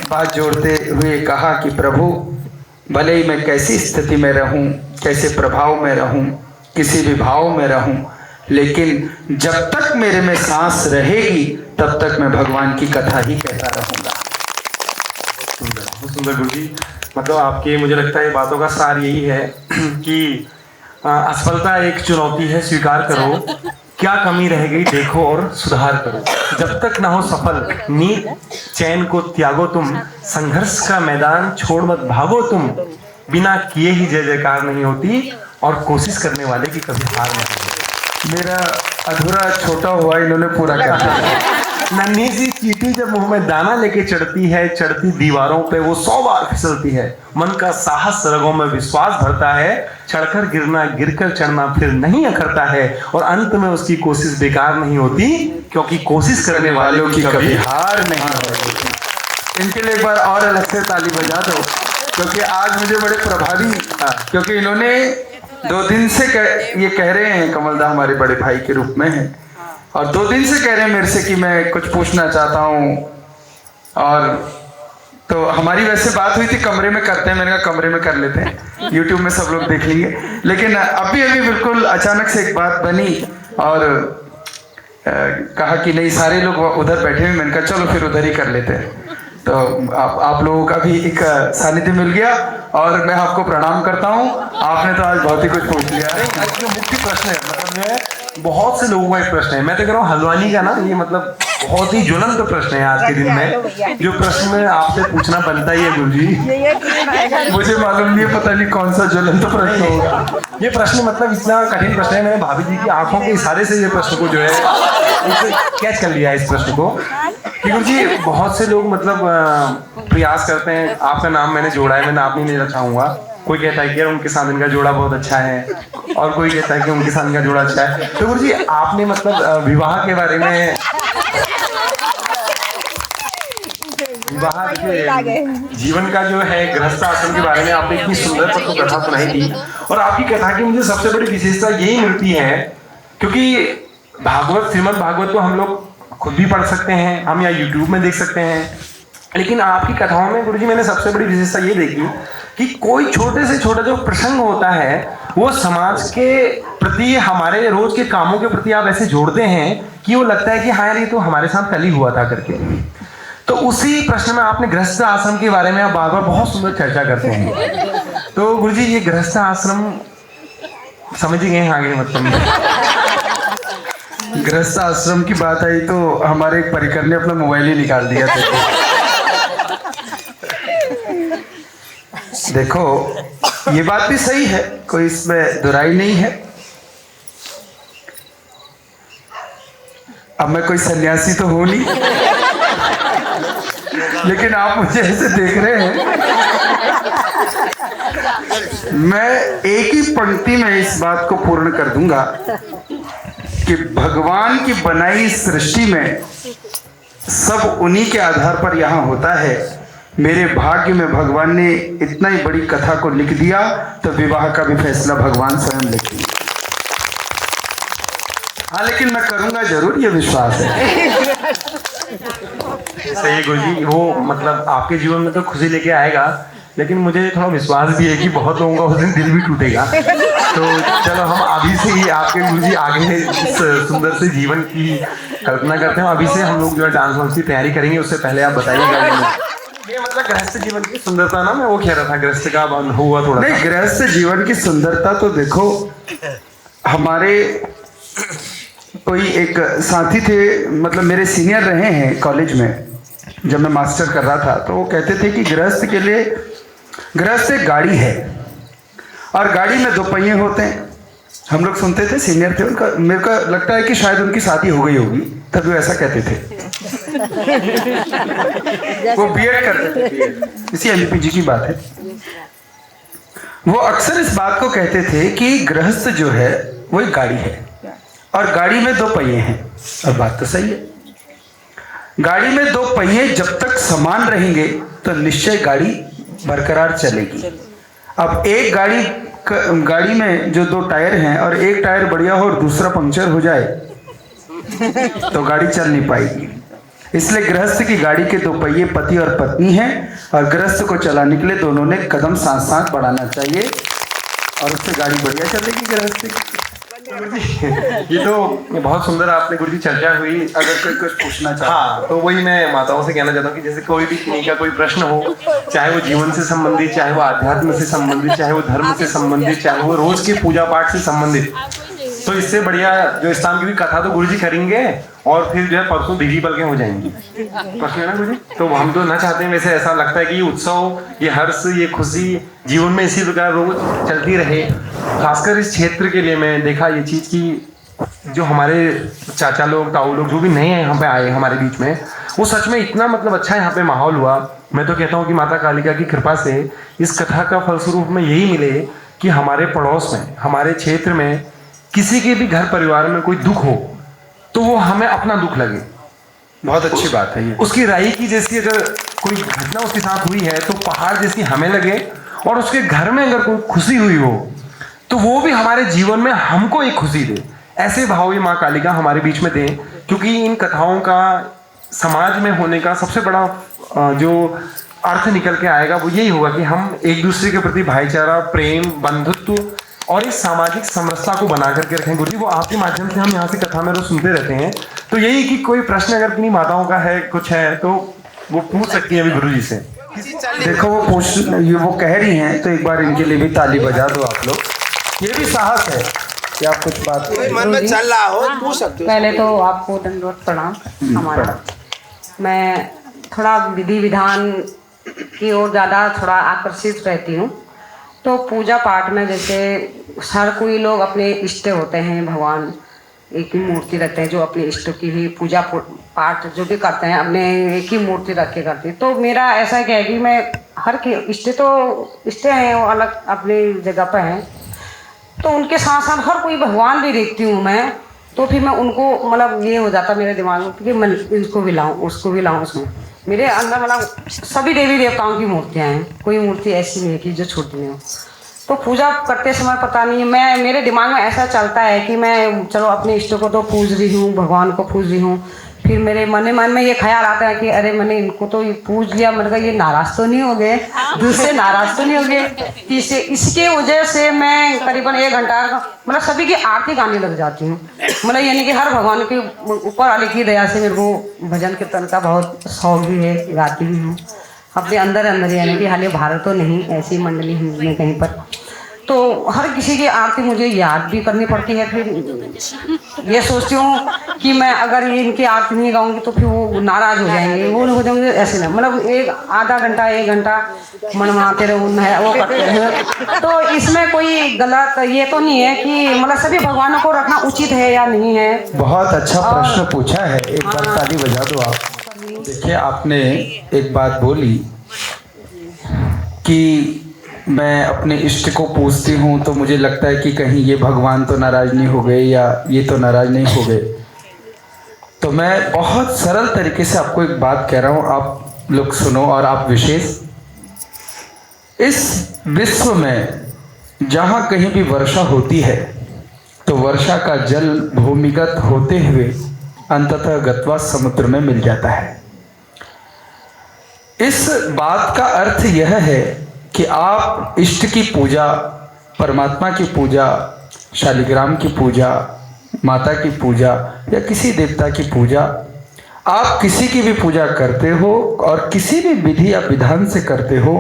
बात जोड़ते हुए कहा कि प्रभु, भले ही मैं कैसी स्थिति में रहूं, कैसे प्रभाव में रहूं, किसी भी भाव में रहूं, लेकिन जब तक मेरे में सांस रहेगी तब तक मैं भगवान की कथा ही कहता रहूंगा। बहुत सुंदर गुरु जी। मतलब आपके, मुझे लगता है बातों का सार यही है कि असफलता एक चुनौती है, स्वीकार करो, क्या कमी रह गई देखो और सुधार करो। जब तक ना हो सफल, नींद चैन को त्यागो तुम, संघर्ष का मैदान छोड़ मत भागो तुम, बिना किए ही जय जयकार नहीं होती और कोशिश करने वाले की कभी हार नहीं होती। मेरा अधूरा छोटा हुआ इन्होंने पूरा कर दिया। नन्ही सी चींटी जब मुंह में दाना लेके चढ़ती है, चढ़ती दीवारों पे वो 100 बार फिसलती है, मन का साहस रगों में विश्वास भरता है, चढ़कर गिरना गिरकर चढ़ना फिर नहीं अखरता है, और अंत में उसकी कोशिश बेकार नहीं होती, क्योंकि कोशिश करने वालों की कभी हार नहीं होती। इनके लिए एक बार और अलग से ताली बजा दो, क्योंकि आज मुझे बड़े प्रभावी, क्योंकि इन्होंने 2 दिन से ये कह रहे हैं, कमलदा हमारे बड़े भाई के रूप में है, और 2 दिन से कह रहे हैं मेरे से कि मैं कुछ पूछना चाहता हूँ। और तो हमारी वैसे बात हुई थी कमरे में करते हैं, मैंने कहा कमरे में कर लेते हैं, YouTube में सब लोग देख लेंगे। लेकिन अभी बिल्कुल अचानक से एक बात बनी और कहा कि नहीं, सारे लोग उधर बैठे हैं, मैंने कहा चलो फिर उधर ही कर लेते हैं। तो आप लोगों का भी एक सानिध्य मिल गया और मैं आपको प्रणाम करता हूँ। आपने तो आज बहुत ही कुछ पूछ लिया। मुख्य प्रश्न है, मतलब बहुत से लोगों का एक प्रश्न है, मैं तो कह रहा हूँ हल्द्वानी का ना, ये मतलब बहुत ही ज्वलंत प्रश्न है आज के दिन में, जो प्रश्न आपसे पूछना बनता ही है गुरुजी। मुझे मालूम नहीं है, पता नहीं कौन सा ज्वलंत प्रश्न होगा ये प्रश्न, मतलब इतना कठिन प्रश्न है, मैंने भाभी जी की आंखों के इशारे से ये प्रश्न को जो है कैच कर लिया है इस प्रश्न को। गुरुजी बहुत से लोग मतलब प्रयास करते हैं, आपका नाम मैंने जोड़ा है, मैं नाम नहीं लेना चाहूंगा, कोई कहता है कि यार उनके साथ इनका जोड़ा बहुत अच्छा है, और कोई कहता है कि उनके साथ इनका जोड़ा अच्छा है। तो गुरुजी आपने मतलब विवाह के बारे में, विवाह के जीवन का जो है गृहस्थ आश्रम के बारे में आपने इतनी सुंदर सबको कथा सुनाई थी, और आपकी कथा की मुझे सबसे बड़ी विशेषता यही मिलती है, क्योंकि भागवत, श्रीमद् भागवत को हम लोग खुद भी पढ़ सकते हैं, हम या YouTube में देख सकते हैं, लेकिन आपकी कथाओं में गुरुजी मैंने सबसे बड़ी विशेषता ये देखी कि कोई छोटे से छोटा जो प्रसंग होता है वो समाज के प्रति, हमारे रोज के कामों के प्रति आप ऐसे जोड़ते हैं कि वो लगता है कि हाँ यार ये तो हमारे साथ कल ही हुआ था करके। तो उसी प्रश्न में आपने गृहस्थ आश्रम के बारे में आप बार बार बहुत सुंदर चर्चा करते हैं। तो गुरुजी ये गृहस्थ आश्रम समझ गए आगे, मतलब गृहस्थ आश्रम की बात आई तो हमारे एक परिकर ने अपना मोबाइल ही निकाल दिया था। देखो ये बात भी सही है, कोई इसमें दुराई नहीं है। अब मैं कोई सन्यासी तो हूं नहीं, लेकिन आप मुझे ऐसे देख रहे हैं, मैं एक ही पंक्ति में इस बात को पूर्ण कर दूंगा कि भगवान की बनाई सृष्टि में सब उन्हीं के आधार पर यहाँ होता है। मेरे भाग्य में भगवान ने इतना ही बड़ी कथा को लिख दिया, तो विवाह का भी फैसला भगवान स्वयं लिख दिया। हाँ, लेकिन मैं करूंगा जरूर, ये विश्वास है। सही है गुरुजी, वो मतलब आपके जीवन में तो खुशी लेके आएगा, लेकिन मुझे थोड़ा विश्वास भी है कि बहुत लोगों का उस दिन दिल भी टूटेगा। तो चलो हम अभी से ही आपके गुरुजी आगे इस सुंदर से जीवन की कल्पना करते हैं। अभी से हम लोग जो है डांस वांस की तैयारी करेंगे, उससे पहले आप बताइएगा। ये मतलब गृहस्थ जीवन की सुंदरता ना, मैं वो कह रहा था गृहस्थ का हुआ थोड़ा। नहीं, गृहस्थ जीवन की सुंदरता तो देखो, हमारे कोई एक साथी थे, मतलब मेरे सीनियर रहे हैं कॉलेज में जब मैं मास्टर कर रहा था, तो वो कहते थे कि गृहस्थ के लिए, गृहस्थ एक गाड़ी है और गाड़ी में 2 पहिए होते हैं। हम लोग सुनते थे, सीनियर थे उनका, मेरे को लगता है कि शायद उनकी शादी हो गई होगी तभी वो ऐसा कहते थे। वो बीएड करते थे, इसी एलपीजी की बात है। वो अक्सर इस बात को कहते थे कि गृहस्थ जो है वो एक गाड़ी है और गाड़ी में 2 पहिए हैं। और बात तो सही है, गाड़ी में 2 पहिए जब तक समान रहेंगे तो निश्चय गाड़ी बरकरार चलेगी। अब एक गाड़ी में जो 2 टायर हैं और एक टायर बढ़िया हो और दूसरा पंक्चर हो जाए तो गाड़ी चल नहीं पाएगी। इसलिए गृहस्थ की गाड़ी के 2 पहिए पति और पत्नी हैं और गृहस्थ को चलाने के लिए दोनों ने कदम साथ साथ बढ़ाना चाहिए और उससे गाड़ी बढ़िया चलेगी गृहस्थ की। ये तो बहुत सुंदर आपने गुरुजी चर्चा हुई। अगर कोई कुछ पूछना चाहे, हाँ, तो वही मैं माताओं से कहना चाहता हूँ कि जैसे कोई भी किन्हीं का कोई प्रश्न हो, चाहे वो जीवन से संबंधित, चाहे वो आध्यात्म से संबंधित, चाहे वो धर्म से संबंधित, चाहे वो रोज के पूजा पाठ से संबंधित, तो इससे बढ़िया जो इस्लाम की भी कथा तो गुरुजी करेंगे और फिर जो है परसों दीदी बल्कि हो जाएंगी। प्रश्न है ना गुरुजी? तो हम तो ना चाहते हैं, वैसे ऐसा लगता है कि ये उत्सव, ये हर्ष, ये खुशी जीवन में इसी प्रकार रोज चलती रहे। खासकर इस क्षेत्र के लिए मैं देखा ये चीज की जो हमारे चाचा लोग, ताऊ लोग जो भी नए यहाँ पे आए हमारे बीच में, वो सच में इतना मतलब अच्छा यहाँ पे माहौल हुआ। मैं तो कहता हूँ कि माता कालिका की कृपा से इस कथा का फलस्वरूप में यही मिले कि हमारे पड़ोस में, हमारे क्षेत्र में किसी के भी घर परिवार में कोई दुख हो तो वो हमें अपना दुख लगे। बहुत अच्छी बात है ये। उसकी राई की जैसी अगर कोई घटना उसके साथ हुई है तो पहाड़ जैसी हमें लगे, और उसके घर में अगर कोई खुशी हुई हो तो वो भी हमारे जीवन में हमको एक खुशी दे। ऐसे भाव ये माँ कालिका हमारे बीच में दे, क्योंकि इन कथाओं का समाज में होने का सबसे बड़ा जो अर्थ निकल के आएगा वो यही होगा कि हम एक दूसरे के प्रति भाईचारा, प्रेम, बंधुत्व और इस सामाजिक समरसता को बना करके रखें। गुरुजी, वो आपके माध्यम से हम यहाँ से कथा में रोज सुनते रहते हैं, तो यही कि कोई प्रश्न अगर किन्हीं माताओं का है, कुछ है, तो वो पूछ सकती है अभी गुरुजी से। देखो वो कह रही हैं, तो एक बार इनके लिए भी ताली बजा दो आप लोग। ये भी साहस है कि आप कुछ बात मन में चल रहा हो पूछ सकते हो। पहले तो आपको दंडवत प्रणाम। हमारा मैं थोड़ा विधि विधान की ओर ज़्यादा थोड़ा आकर्षित रहती हूँ। तो पूजा पाठ में जैसे हर कोई लोग अपने इष्ट होते हैं, भगवान एक ही मूर्ति रखते हैं जो अपने इष्ट की ही पूजा पाठ जो भी करते हैं अपने एक ही मूर्ति रख के करते हैं। तो मेरा ऐसा क्या है कि मैं हर के इष्ट हैं वो अलग अपनी जगह पर हैं, तो उनके साथ साथ हर कोई भगवान भी देखती हूँ मैं। तो फिर मैं उनको मतलब ये हो जाता मेरे दिमाग में कि मैं इसको भी लाऊं, उसको भी लाऊं। उसमें मेरे अंदर मतलब सभी देवी देवताओं की मूर्तियाँ हैं, कोई मूर्ति ऐसी नहीं है कि जो छोटी नहीं हो। तो पूजा करते समय पता नहीं मेरे दिमाग में ऐसा चलता है कि मैं चलो अपने इष्ट को तो पूज रही हूँ, भगवान को पूज रही हूँ, फिर मेरे मन में ये ख्याल आता है कि अरे मैंने इनको तो पूज लिया, मतलब ये नाराज तो नहीं हो गए, दूसरे नाराज तो नहीं हो गए। इसके वजह से मैं करीबन 1 घंटा मतलब सभी की आरती गाने लग जाती हूँ। मतलब यानी कि हर भगवान के ऊपर वाले की दया से मेरे को भजन कीर्तन का बहुत शौक भी है, गाती भी हूँ अपने अंदर यानी कि हाल भारत तो नहीं, ऐसी मंडली में कहीं पर। तो हर किसी की आरती मुझे याद भी करनी पड़ती है। फिर ये सोचती हूँ कि मैं अगर ये इनकी आरती नहीं गाऊंगी तो फिर वो नाराज हो जाएंगे, वो हो जाएंगे, ऐसे ना मतलब आधा घंटा 1 घंटा मनमाते रहो वो करते हैं। तो इसमें कोई गलत ये तो नहीं है कि मतलब सभी भगवानों को रखना उचित है या नहीं है। बहुत अच्छा प्रश्न पूछा है, एक बार ताली बजा दो आप। देखिए, आपने एक बात बोली कि मैं अपने इष्ट को पूजती हूँ तो मुझे लगता है कि कहीं ये भगवान तो नाराज नहीं हो गए या ये तो नाराज नहीं हो गए। तो मैं बहुत सरल तरीके से आपको एक बात कह रहा हूँ, आप लोग सुनो। और आप विशेष इस विश्व में जहाँ कहीं भी वर्षा होती है तो वर्षा का जल भूमिगत होते हुए अंततः गत्वा समुद्र में मिल जाता है। इस बात का अर्थ यह है कि आप इष्ट की पूजा, परमात्मा की पूजा, शालिग्राम की पूजा, माता की पूजा या किसी देवता की पूजा, आप किसी की भी पूजा करते हो और किसी भी विधि या विधान से करते हो,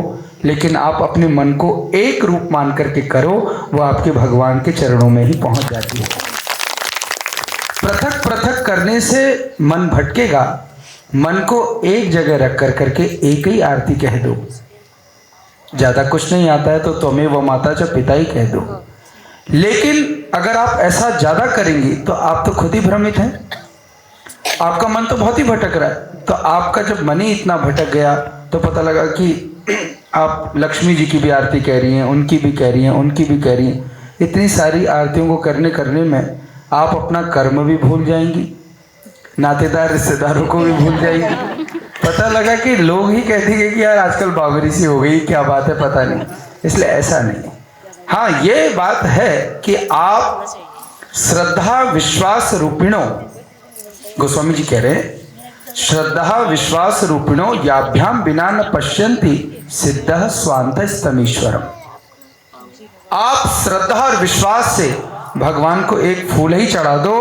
लेकिन आप अपने मन को एक रूप मान करके करो, वह आपके भगवान के चरणों में ही पहुंच जाती है। पृथक पृथक करने से मन भटकेगा। मन को एक जगह रख कर करके एक ही आरती कह दो। ज्यादा कुछ नहीं आता है तो त्वमेव माता च पिता ही कह दो। लेकिन अगर आप ऐसा ज्यादा करेंगी तो आप तो खुद ही भ्रमित हैं। आपका मन तो बहुत ही भटक रहा है। तो आपका जब मन ही इतना भटक गया तो पता लगा कि आप लक्ष्मी जी की भी आरती कह रही हैं, उनकी भी कह रही हैं, उनकी भी कह रही हैं। इतनी सारी आरतियों को करने में आप अपना कर्म भी भूल जाएंगी, नातेदार रिश्तेदारों को भी भूल जाएंगी। पता लगा कि लोग ही कहते हैं कि यार आजकल बावरी सी हो गई, क्या बात है पता नहीं। इसलिए ऐसा नहीं। हाँ, ये बात है कि आप श्रद्धा विश्वास रूपिणों, गोस्वामी जी कह रहे हैं, श्रद्धा विश्वास रूपिणों याभ्याम बिना न पश्यन्ति सिद्धः स्वान्तस्तमीश्वरम। आप श्रद्धा और विश्वास से भगवान को एक फूल ही चढ़ा दो।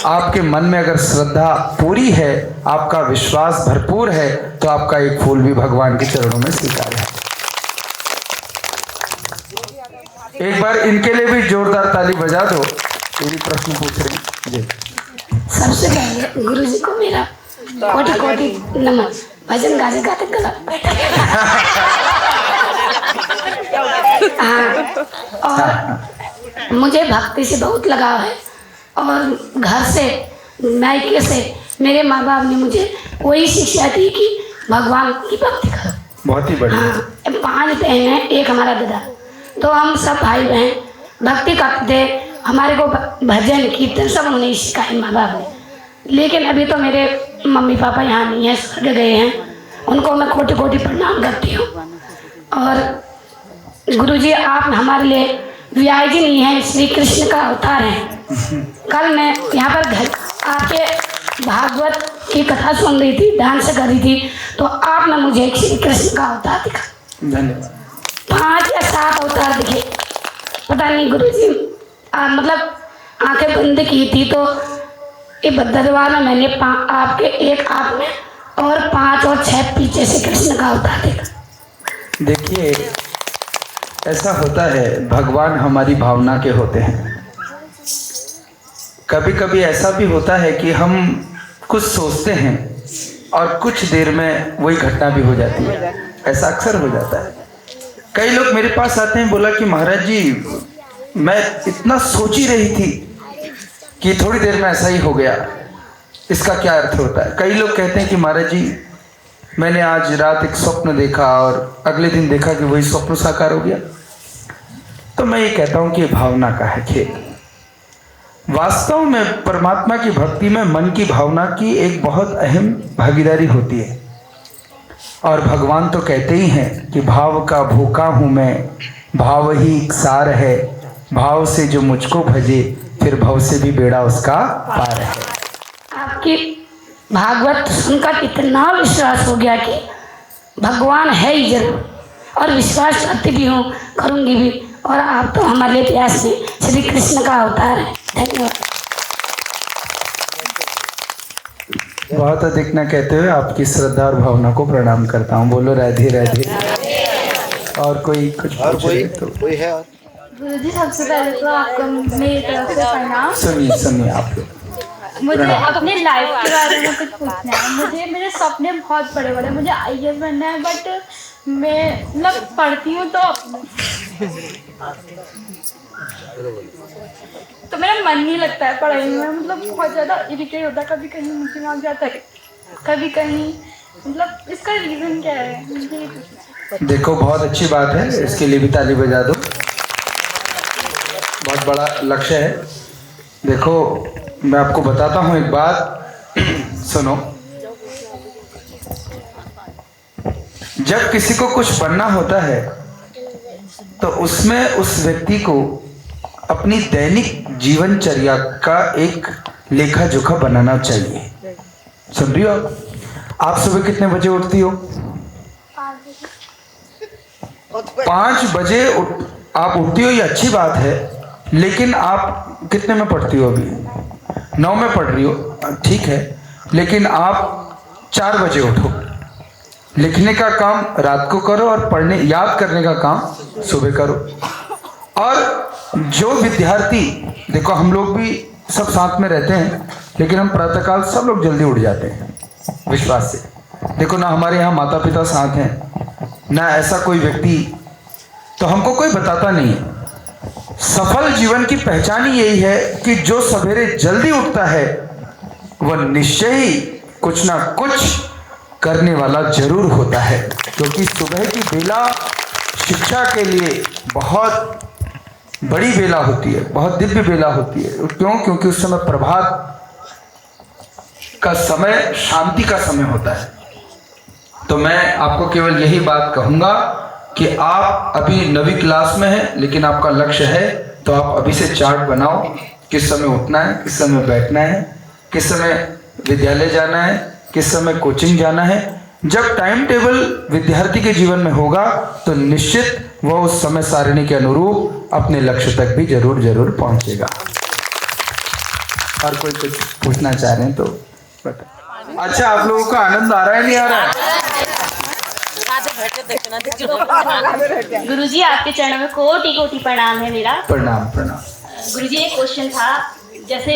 आपके मन में अगर श्रद्धा पूरी है, आपका विश्वास भरपूर है, तो आपका एक फूल भी भगवान के चरणों में स्वीकार है। एक बार इनके लिए भी जोरदार ताली बजा दो। मेरी प्रश्न पूछ रही जी। सबसे पहले गुरु जी को मेरा कोटि कोटि नमन। भजन गाते गाते गला हाँ, और मुझे भक्ति से बहुत लगाव है और घर से, मायके से मेरे माँ बाप ने मुझे वही शिक्षा दी कि भगवान की भक्ति करो। बहुत ही बढ़िया। हाँ, 5 बहन हैं, एक हमारा दादा, तो हम सब भाई बहन भक्ति करते थे। हमारे को भजन कीर्तन सब उन्होंने सिखाए माँ बाप ने। लेकिन अभी तो मेरे मम्मी पापा यहाँ नहीं है, स्वर्ग गए हैं। उनको मैं कोटि कोटि प्रणाम करती हूँ। और गुरुजी, आप हमारे लिए व्यास जी नहीं है, श्री कृष्ण का अवतार है। कल मैं यहाँ पर घर आके भागवत की कथा सुन रही थी, डांस कर रही थी, तो आपने मुझे श्री कृष्ण का अवतार दिखा। धन्यवाद। 5 या 7 अवतार दिखे, पता नहीं गुरुजी। मतलब आंखें बंद की थी तो ये भद्रवाह में मैंने आपके एक आँख में और 5 और 6 पीछे से कृष्ण का अवतार देखा। देखिए, ऐसा होता है, भगवान हमारी भावना के होते हैं। कभी कभी ऐसा भी होता है कि हम कुछ सोचते हैं और कुछ देर में वही घटना भी हो जाती है। ऐसा अक्सर हो जाता है। कई लोग मेरे पास आते हैं, बोला कि महाराज जी मैं इतना सोच ही रही थी कि थोड़ी देर में ऐसा ही हो गया, इसका क्या अर्थ होता है। कई लोग कहते हैं कि महाराज जी मैंने आज रात एक स्वप्न देखा और अगले दिन देखा कि वही स्वप्न साकार हो गया। तो मैं ये कहता हूं कि भावना का है खेल। वास्तव में परमात्मा की भक्ति में मन की भावना की एक बहुत अहम भागीदारी होती है। और भगवान तो कहते ही हैं कि भाव का भूखा हूं मैं, भाव ही सार है, भाव से जो मुझको भजे फिर भव से भी बेड़ा उसका पार है। आपकी भागवत सुनकर इतना विश्वास हो गया कि भगवान है ही जरूर, और विश्वास करती भी हूँ, करूँगी भी। और आप तो हमारे इतिहास में श्री कृष्ण का अवतार है। धन्यवाद। बहुत अधिक न कहते हुए आपकी श्रद्धा और भावना को प्रणाम करता हूँ। बोलो राधे राधे। और कोई कुछ और पूछ रहे तो कोई है? और गुरुजी, सबसे पहले तो आपको मेरी तरफ से प्रणाम। सुनिए आप लोग। मुझे अपने लाइफ के बारे में कुछ पूछना है। मुझे मेरे सपने बहुत बड़े बड़े, मुझे IAS बनना है, बट मैं मतलब पढ़ती हूँ तो मेरा मन नहीं लगता है पढ़ाई में। मतलब बहुत ज़्यादा इरिटेट होता है, कभी कहीं मुझे लग जाता है, कभी कहीं। मतलब इसका रीज़न क्या है, मुझे ये पूछना है। देखो, बहुत अच्छी बात है, इसके लिए भी ताली बजा दो। बहुत बड़ा लक्ष्य है। देखो, मैं आपको बताता हूँ एक बात, सुनो। जब किसी को कुछ बनना होता है तो उसमें उस व्यक्ति को अपनी दैनिक जीवनचर्या का एक लेखा जोखा बनाना चाहिए। सुन रही हो आप सुबह कितने बजे उठती हो? 5 बजे आप उठती हो, ये अच्छी बात है, लेकिन आप कितने में पढ़ती हो? अभी 9 में पढ़ रही हो, ठीक है, लेकिन आप 4 बजे उठो। लिखने का काम रात को करो और पढ़ने याद करने का काम सुबह करो। और जो विद्यार्थी, देखो हम लोग भी सब साथ में रहते हैं, लेकिन हम प्रातःकाल सब लोग जल्दी उठ जाते हैं विश्वास से। देखो ना हमारे यहाँ माता पिता साथ हैं, ना ऐसा कोई व्यक्ति, तो हमको कोई बताता नहीं है। सफल जीवन की पहचान ही यही है कि जो सवेरे जल्दी उठता है वह निश्चय ही कुछ ना कुछ करने वाला जरूर होता है, क्योंकि सुबह की बेला शिक्षा के लिए बहुत बड़ी बेला होती है, बहुत दिव्य बेला होती है। क्यों? क्योंकि उस समय प्रभात का समय शांति का समय होता है। तो मैं आपको केवल यही बात कहूंगा कि आप अभी 9वीं क्लास में हैं, लेकिन आपका लक्ष्य है, तो आप अभी से चार्ट बनाओ, किस समय उठना है, किस समय बैठना है, किस समय विद्यालय जाना है, किस समय कोचिंग जाना है। जब टाइम टेबल विद्यार्थी के जीवन में होगा तो निश्चित वह उस समय सारणी के अनुरूप अपने लक्ष्य तक भी जरूर पहुंचेगा। और कोई कुछ पूछना चाह रहे हैं तो बता। अच्छा, आप लोगों को आनंद आ रहा है, नहीं आ रहा है? गुरुजी आपके चरणों में कोटि कोटि प्रणाम है मेरा। प्रणाम प्रणाम। गुरुजी एक क्वेश्चन था, जैसे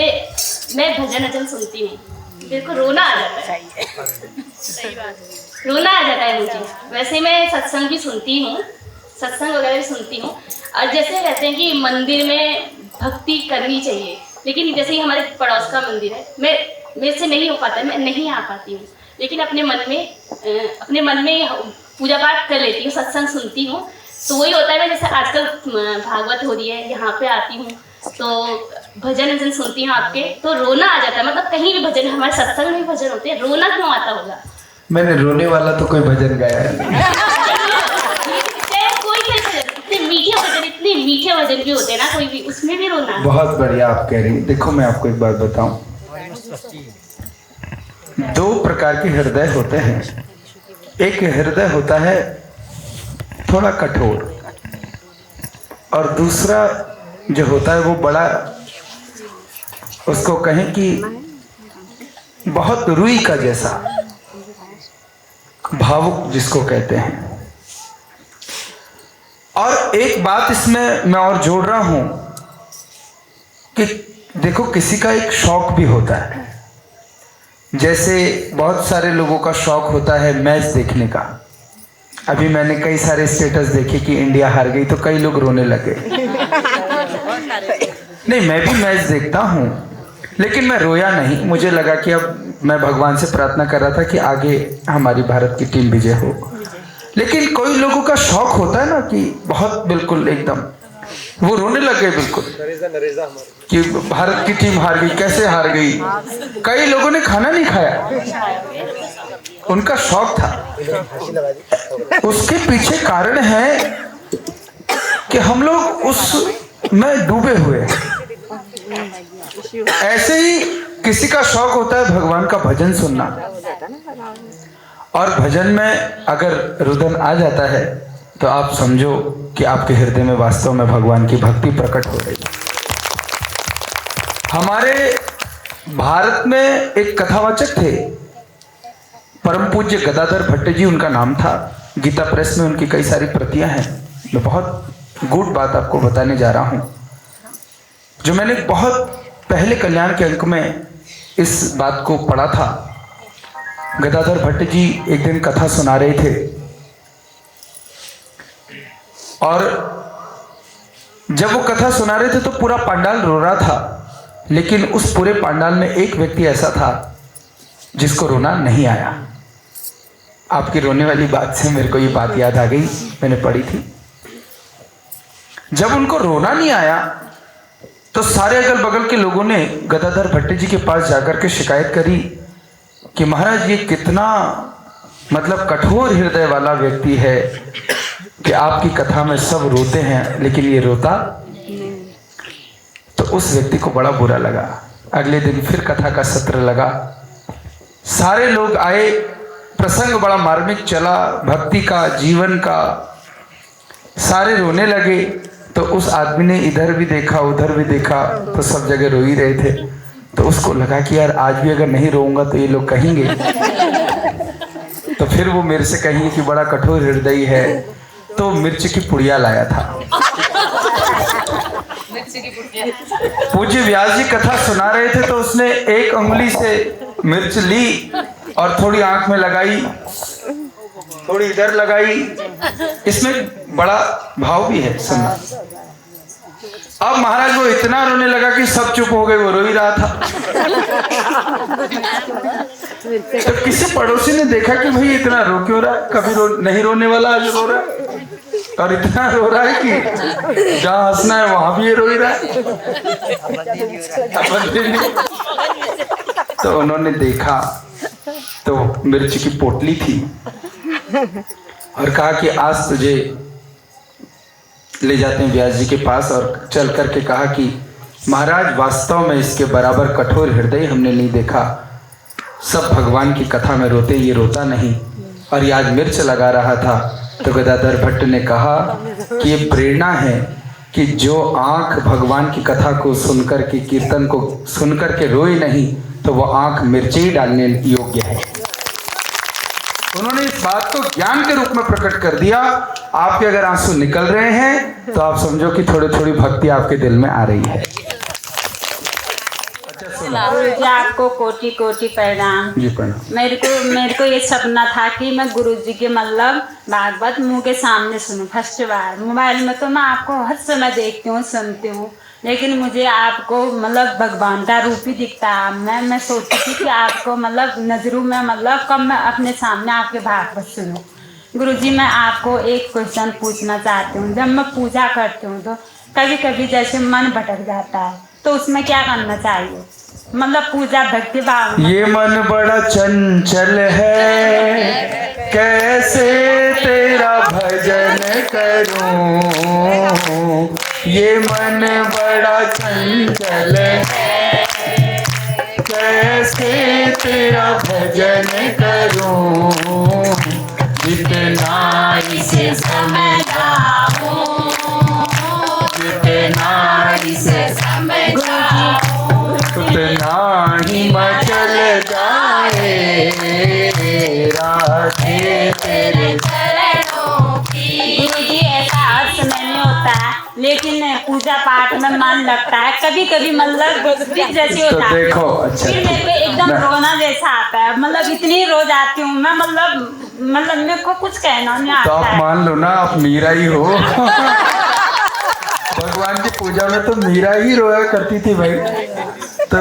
मैं भजन अजन सुनती हूँ, मेरे को रोना आ जाता है। सही बात है, रोना आ जाता है मुझे। वैसे मैं सत्संग भी सुनती हूँ, सत्संग वगैरह भी सुनती हूँ, और जैसे कहते हैं कि मंदिर में भक्ति करनी चाहिए, लेकिन जैसे ही हमारे पड़ोस का मंदिर है, मेरे से नहीं हो पाता है, मैं नहीं आ पाती हूँ, लेकिन अपने मन में पूजा पाठ कर लेती हूँ, सत्संग सुनती हूँ। तो वही होता है, मैं जैसे आजकल भागवत हो रही है, यहाँ पे आती हूँ तो भजन वजन सुनती हूँ आपके, तो रोना आ जाता है। मतलब कहीं भी भजन, हमारे सत्संग में भी भजन होते हैं, रोना क्यों आता होगा? मैंने रोने वाला तो कोई भजन गाया है? कोई इतने मीठे भजन भी होते हैं ना, कोई भी, उसमें भी रोना। बहुत बढ़िया आप कह रही हैं। देखो मैं आपको एक बात बताऊं, 2 प्रकार के हृदय होते हैं। एक हृदय होता है थोड़ा कठोर, और दूसरा जो होता है वो बड़ा, उसको कहें कि बहुत रुई का जैसा, भावुक जिसको कहते हैं। और एक बात इसमें मैं और जोड़ रहा हूं कि देखो किसी का एक शौक भी होता है। जैसे बहुत सारे लोगों का शौक होता है मैच देखने का। अभी मैंने कई सारे स्टेटस देखे कि इंडिया हार गई, तो कई लोग रोने लगे। नहीं, मैं भी मैच देखता हूं, लेकिन मैं रोया नहीं। मुझे लगा कि अब मैं भगवान से प्रार्थना कर रहा था कि आगे हमारी भारत की टीम विजय हो। लेकिन कोई लोगों का शौक होता है ना कि बहुत बिल्कुल एकदम वो रोने लग गए बिल्कुल कि भारत की टीम हार गई, कैसे हार गई। कई लोगों ने खाना नहीं खाया, उनका शौक था। उसके पीछे कारण है कि हम लोग उस में डूबे हुए हैं। ऐसे ही किसी का शौक होता है भगवान का भजन सुनना, और भजन में अगर रुदन आ जाता है तो आप समझो कि आपके हृदय में वास्तव में भगवान की भक्ति प्रकट हो रही है। हमारे भारत में एक कथावाचक थे, परम पूज्य गदाधर भट्ट जी उनका नाम था। गीता प्रेस में उनकी कई सारी प्रतियां हैं। मैं बहुत गुड बात आपको बताने जा रहा हूं, जो मैंने बहुत पहले कल्याण के अंक में इस बात को पढ़ा था। गदाधर भट्ट जी एक दिन कथा सुना रहे थे, और जब वो कथा सुना रहे थे तो पूरा पंडाल रो रहा था, लेकिन उस पूरे पंडाल में एक व्यक्ति ऐसा था जिसको रोना नहीं आया। आपकी रोने वाली बात से मेरे को ये बात याद आ गई, मैंने पढ़ी थी। जब उनको रोना नहीं आया तो सारे अगल बगल के लोगों ने गदाधर भट्ट जी के पास जाकर के शिकायत करी कि महाराज ये कितना मतलब कठोर हृदय वाला व्यक्ति है कि आपकी कथा में सब रोते हैं लेकिन ये रोता। उस व्यक्ति को बड़ा बुरा लगा। अगले दिन फिर कथा का सत्र लगा, सारे लोग आए, प्रसंग बड़ा मार्मिक चला, भक्ति का, जीवन का, सारे रोने लगे। तो उस आदमी ने इधर भी देखा उधर भी देखा, तो सब जगह रो ही रहे थे। तो उसको लगा कि यार आज भी अगर नहीं रोऊंगा तो ये लोग कहेंगे। तो फिर वो मेरे से कहेंगे कि बड़ा कठोर हृदय है। तो मिर्च की पुड़िया लाया था। पूज्य व्यास जी कथा सुना रहे थे, तो उसने एक उंगली से मिर्च ली और थोड़ी आंख में लगाई, थोड़ी इधर लगाई। इसमें बड़ा भाव भी है, सुनना। अब महाराज वो इतना रोने लगा कि सब चुप हो गए, वो रो ही रहा था। तो किसी पड़ोसी ने देखा कि भाई इतना रो क्यों रहा है, कभी नहीं रोने वाला आज रो रहा है, और इतना रो रहा है कि जहाँ हंसना है वहां भी ये रो ही रहा है। तो उन्होंने देखा तो मिर्च की पोटली थी और कहा कि आज तुझे ले जाते हैं व्यास जी के पास। और चल करके कहा कि महाराज वास्तव में इसके बराबर कठोर हृदय हमने नहीं देखा। सब भगवान की कथा में रोते, ये रोता नहीं। और ये आज मिर्च लगा रहा था। तो गदाधर भट्ट ने कहा कि ये प्रेरणा है कि जो आंख भगवान की कथा को सुनकर के, कीर्तन को सुनकर के रोए नहीं, तो वो आंख मिर्ची ही डालने योग्य है। उन्होंने इस बात को ज्ञान के रूप में प्रकट कर दिया। आपके अगर आंसू निकल रहे हैं तो आप समझो कि थोड़ी थोड़ी भक्ति आपके दिल में आ रही है। गुरु जी आपको कोटि कोटि प्रणाम। जी प्रणाम। मेरे को ये सपना था कि मैं गुरु जी के मतलब भागवत मुंह के सामने सुनूं फर्स्ट बार। मोबाइल में तो मैं आपको हर समय देखती हूँ, सुनती हूँ, लेकिन मुझे आपको मतलब भगवान का रूप ही दिखता है। मैं सोचती थी कि आपको मतलब नजरों में मतलब कब मैं अपने सामने आपके भागवत सुनूं। गुरु जी मैं आपको एक क्वेश्चन पूछना चाहती हूँ। जब मैं पूजा करती हूँ तो कभी कभी जैसे मन भटक जाता है, तो उसमें क्या करना चाहिए? मतलब पूजा भक्ति भाव। ये मन बड़ा चंचल है, कैसे तेरा भजन करूं। ये मन बड़ा चंचल है, कैसे तेरा भजन करूं। जितना इसे समझाऊं, जितना इसे समझाऊं, उतना ही मचल जाए राधे तेरे चरणों की। गुरुजी ऐसा हर समय नहीं होता है, लेकिन पूजा पाठ में मन लगता है। कभी कभी मतलब जैसे होता है, देखो अच्छा, फिर मेरे को एकदम रोना जैसा आता है। मतलब इतनी रो जाती हूँ मैं, मतलब मेरे को कुछ कहना नहीं तो आता आप है। मान लो ना, आप मीरा ही हो। भगवान की पूजा में तो मीरा ही रोया करती थी भाई, तो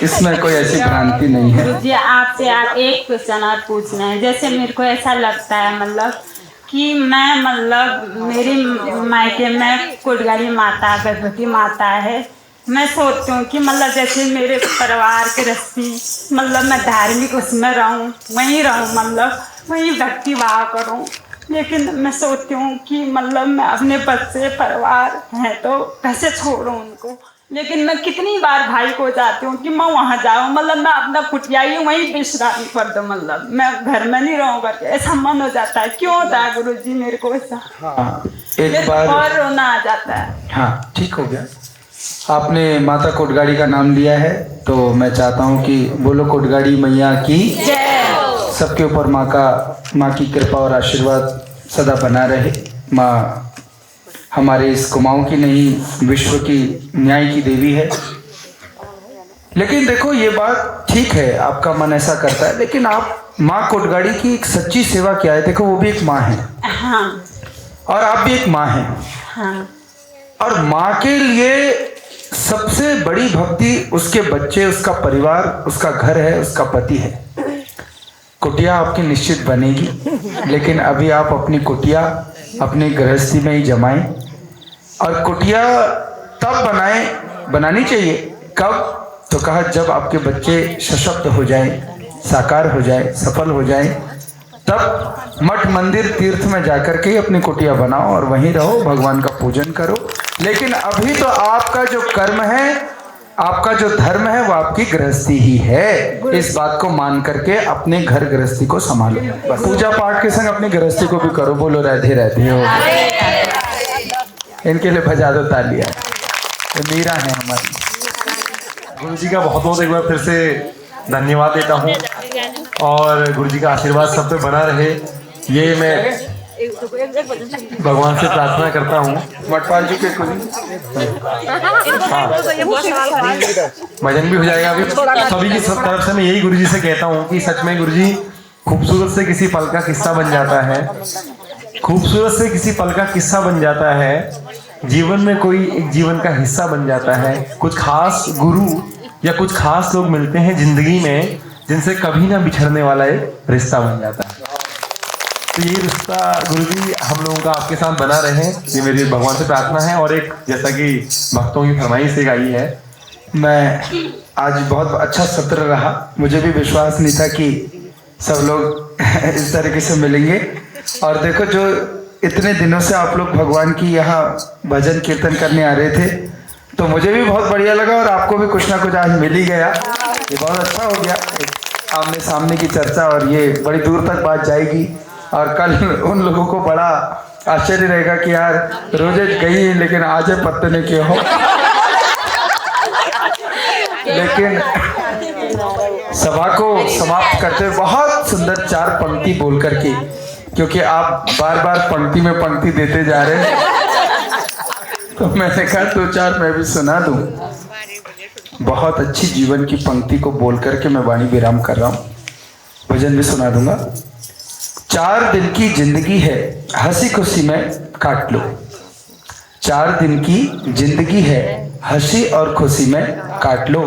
इसमें कोई ऐसी भ्रांति नहीं है। गुरुजी आपसे आप एक क्वेश्चन और पूछना है। जैसे मेरे को ऐसा लगता है मतलब कि मैं मतलब मेरी मायके में कोटगाली माता, भगवती माता है। मैं सोचती हूँ कि मतलब जैसे मेरे परिवार के रस्सी मतलब मैं धार्मिक उसमें रहूँ, वहीं रहूँ, मतलब वहीं भक्ति भाव करूँ। लेकिन मैं सोचती हूँ कि मतलब मैं अपने बच्चे परिवार हैं तो कैसे छोड़ूं उनको। लेकिन मैं कितनी बार भाई को जाती हूँ कि मैं वहाँ जाऊँ, मतलब मैं अपना कुटिया ही वहीं विश्राम कर दूँ, मतलब मैं घर में नहीं रहूँ करके। ऐसा मन हो जाता है। क्यों होता है गुरुजी मेरे को ऐसा? हाँ, एक बार और रोना आ जाता है। हाँ ठीक हो गया। आपने माता कोटगाड़ी का नाम लिया है, तो मैं चाहता हूँ कि बोलो कोटगाड़ी मैया की जय। सबके ऊपर माँ की कृपा और आशीर्वाद सदा बना रहे। माँ हमारे इस कुमाऊं की नहीं, विश्व की न्याय की देवी है। लेकिन देखो ये बात ठीक है, आपका मन ऐसा करता है, लेकिन आप माँ कोटगाड़ी की एक सच्ची सेवा क्या है। देखो वो भी एक माँ है, हाँ और आप भी एक माँ हैं, हाँ। और माँ के लिए सबसे बड़ी भक्ति उसके बच्चे, उसका परिवार, उसका घर है, उसका पति है। कुटिया आपकी निश्चित बनेगी, लेकिन अभी आप अपनी कुटिया अपनी गृहस्थी में ही जमाएं। और कुटिया तब बनानी चाहिए कब? तो कहा जब आपके बच्चे सशक्त हो जाएं, साकार हो जाएं, सफल हो जाएं, तब मठ मंदिर तीर्थ में जाकर के अपनी कुटिया बनाओ और वहीं रहो, भगवान का पूजन करो। लेकिन अभी तो आपका जो कर्म है, आपका जो धर्म है वो आपकी गृहस्थी ही है। इस बात को मान करके अपने घर गृहस्थी को संभालो। बस पूजा पाठ के संग अपनी गृहस्थी को भी करो। बोलो राधे राधे हो। इनके लिए बजा दो तालियां। ये मीरा है हमारी। गुरु जी का बहुत बहुत एक बार फिर से धन्यवाद देता हूँ और गुरु जी का आशीर्वाद सब पे बना रहे, ये मैं भगवान से प्रार्थना करता हूँ। मटपाल जी के कुछ भजन भी हो जाएगा अभी। सभी की तरफ से मैं यही गुरु जी से कहता हूँ कि सच में गुरु जी खूबसूरत से किसी पल का किस्सा बन जाता है, खूबसूरत से किसी पल का किस्सा बन जाता है, जीवन में कोई एक जीवन का हिस्सा बन जाता है। कुछ खास गुरु या कुछ खास लोग मिलते हैं जिंदगी में जिनसे कभी ना बिछड़ने वाला एक रिश्ता बन जाता है। तो ये रिश्ता गुरु जी हम लोगों का आपके साथ बना रहे, ये मेरी भगवान से प्रार्थना है। और एक जैसा कि भक्तों की फरमाइश एक आई है, मैं आज बहुत अच्छा सत्र रहा। मुझे भी विश्वास नहीं था कि सब लोग इस तरीके से मिलेंगे। और देखो, जो इतने दिनों से आप लोग भगवान की यहाँ भजन कीर्तन करने आ रहे थे, तो मुझे भी बहुत बढ़िया लगा और आपको भी कुछ ना कुछ आज मिल ही गया। ये बहुत अच्छा हो गया, आमने सामने की चर्चा, और ये बड़ी दूर तक बात जाएगी। और कल उन लोगों को बड़ा आश्चर्य रहेगा कि यार रोजे गई लेकिन आज पत्ते ने क्यों हो। लेकिन सभा को समाप्त करते हुए बहुत सुंदर 4 पंक्ति बोल करके, क्योंकि आप बार बार पंक्ति में पंक्ति देते जा रहे हैं, तो मैंने कहा 2-4 मैं भी सुना दूं। बहुत अच्छी जीवन की पंक्ति को बोल करके मैं वाणी विराम कर रहा हूं। भजन भी सुना दूंगा। 4 दिन की जिंदगी है, हंसी खुशी में काट लो। 4 दिन की जिंदगी है, हंसी और खुशी में काट लो।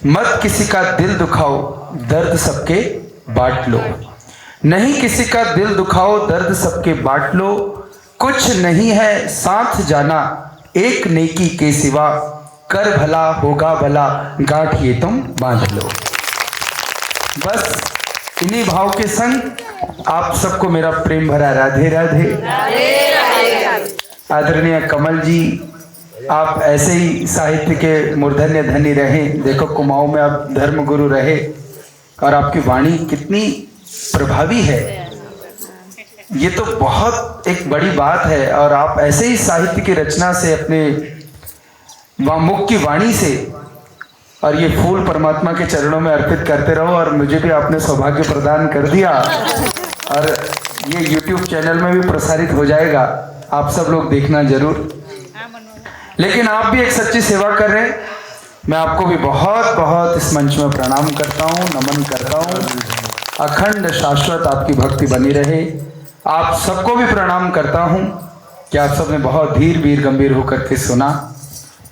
मत किसी का दिल दुखाओ, दर्द सबके बांट लो। नहीं किसी का दिल दुखाओ, दर्द सबके बांट लो। कुछ नहीं है साथ जाना, एक नेकी के सिवा। कर भला होगा भला, गांठ ये तुम बांध लो। बस इन्हीं भाव के संग आप सबको मेरा प्रेम भरा राधे राधे। आदरणीय कमल जी, आप ऐसे ही साहित्य के मूर्धन्य धनी रहे। देखो, कुमाऊं में आप धर्म गुरु रहे और आपकी वाणी कितनी प्रभावी है, ये तो बहुत एक बड़ी बात है। और आप ऐसे ही साहित्य की रचना से, अपने मुख की वाणी से, और ये फूल परमात्मा के चरणों में अर्पित करते रहो। और मुझे भी आपने सौभाग्य प्रदान कर दिया और ये YouTube चैनल में भी प्रसारित हो जाएगा, आप सब लोग देखना जरूर। लेकिन आप भी एक सच्ची सेवा कर रहे हैं। मैं आपको भी बहुत बहुत इस मंच में प्रणाम करता हूँ, नमन करता हूँ। अखंड शाश्वत आपकी भक्ति बनी रहे। आप सबको भी प्रणाम करता हूँ कि आप सबने बहुत धीर वीर गंभीर होकर के सुना।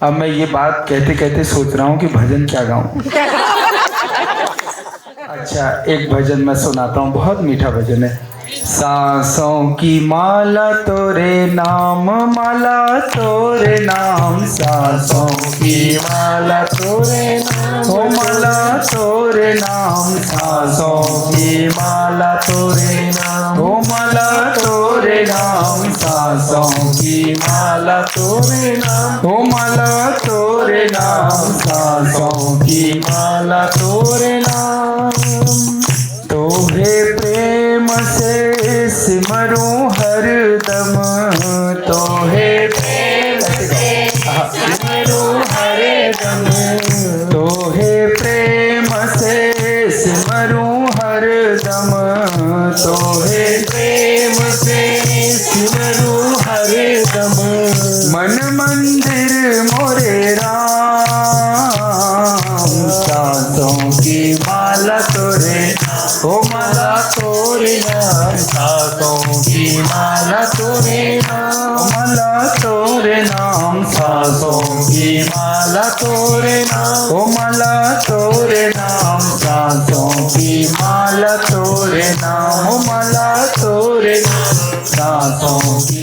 अब मैं ये बात कहते कहते सोच रहा हूँ कि भजन क्या गाऊं। अच्छा, एक भजन मैं सुनाता हूँ, बहुत मीठा भजन है। सांसों की माला तोरे नाम, माला तोरे नाम। सांसों की माला तोरे नाम, ओ माला तोरे नाम। सांसों की माला तोरे नाम, ओ माला तोरे नाम। सांसों की माला तोरे नाम, ओ माला तोरे नाम। सांसों की माला तोरे नाम। तोहे प्रेम से सिमरूं हरदम, तोहे प्रेम से सिमरूं हरदम। तोहे प्रेम से सिमरूं हरदम। तोहे प्रेम से सिमरूं हरदम। मन मंदिर मोरे राम। सांसों की माला तोरे, ओ माला तोरे नाम। सांसों की माला तोरे नाम, माला तोरे नाम। सांसों की माला तोरे नाम, ओ माला तोरे नाम। सांसों की माला तोरे नाम, ओ माला तोरे नाम। सांसों की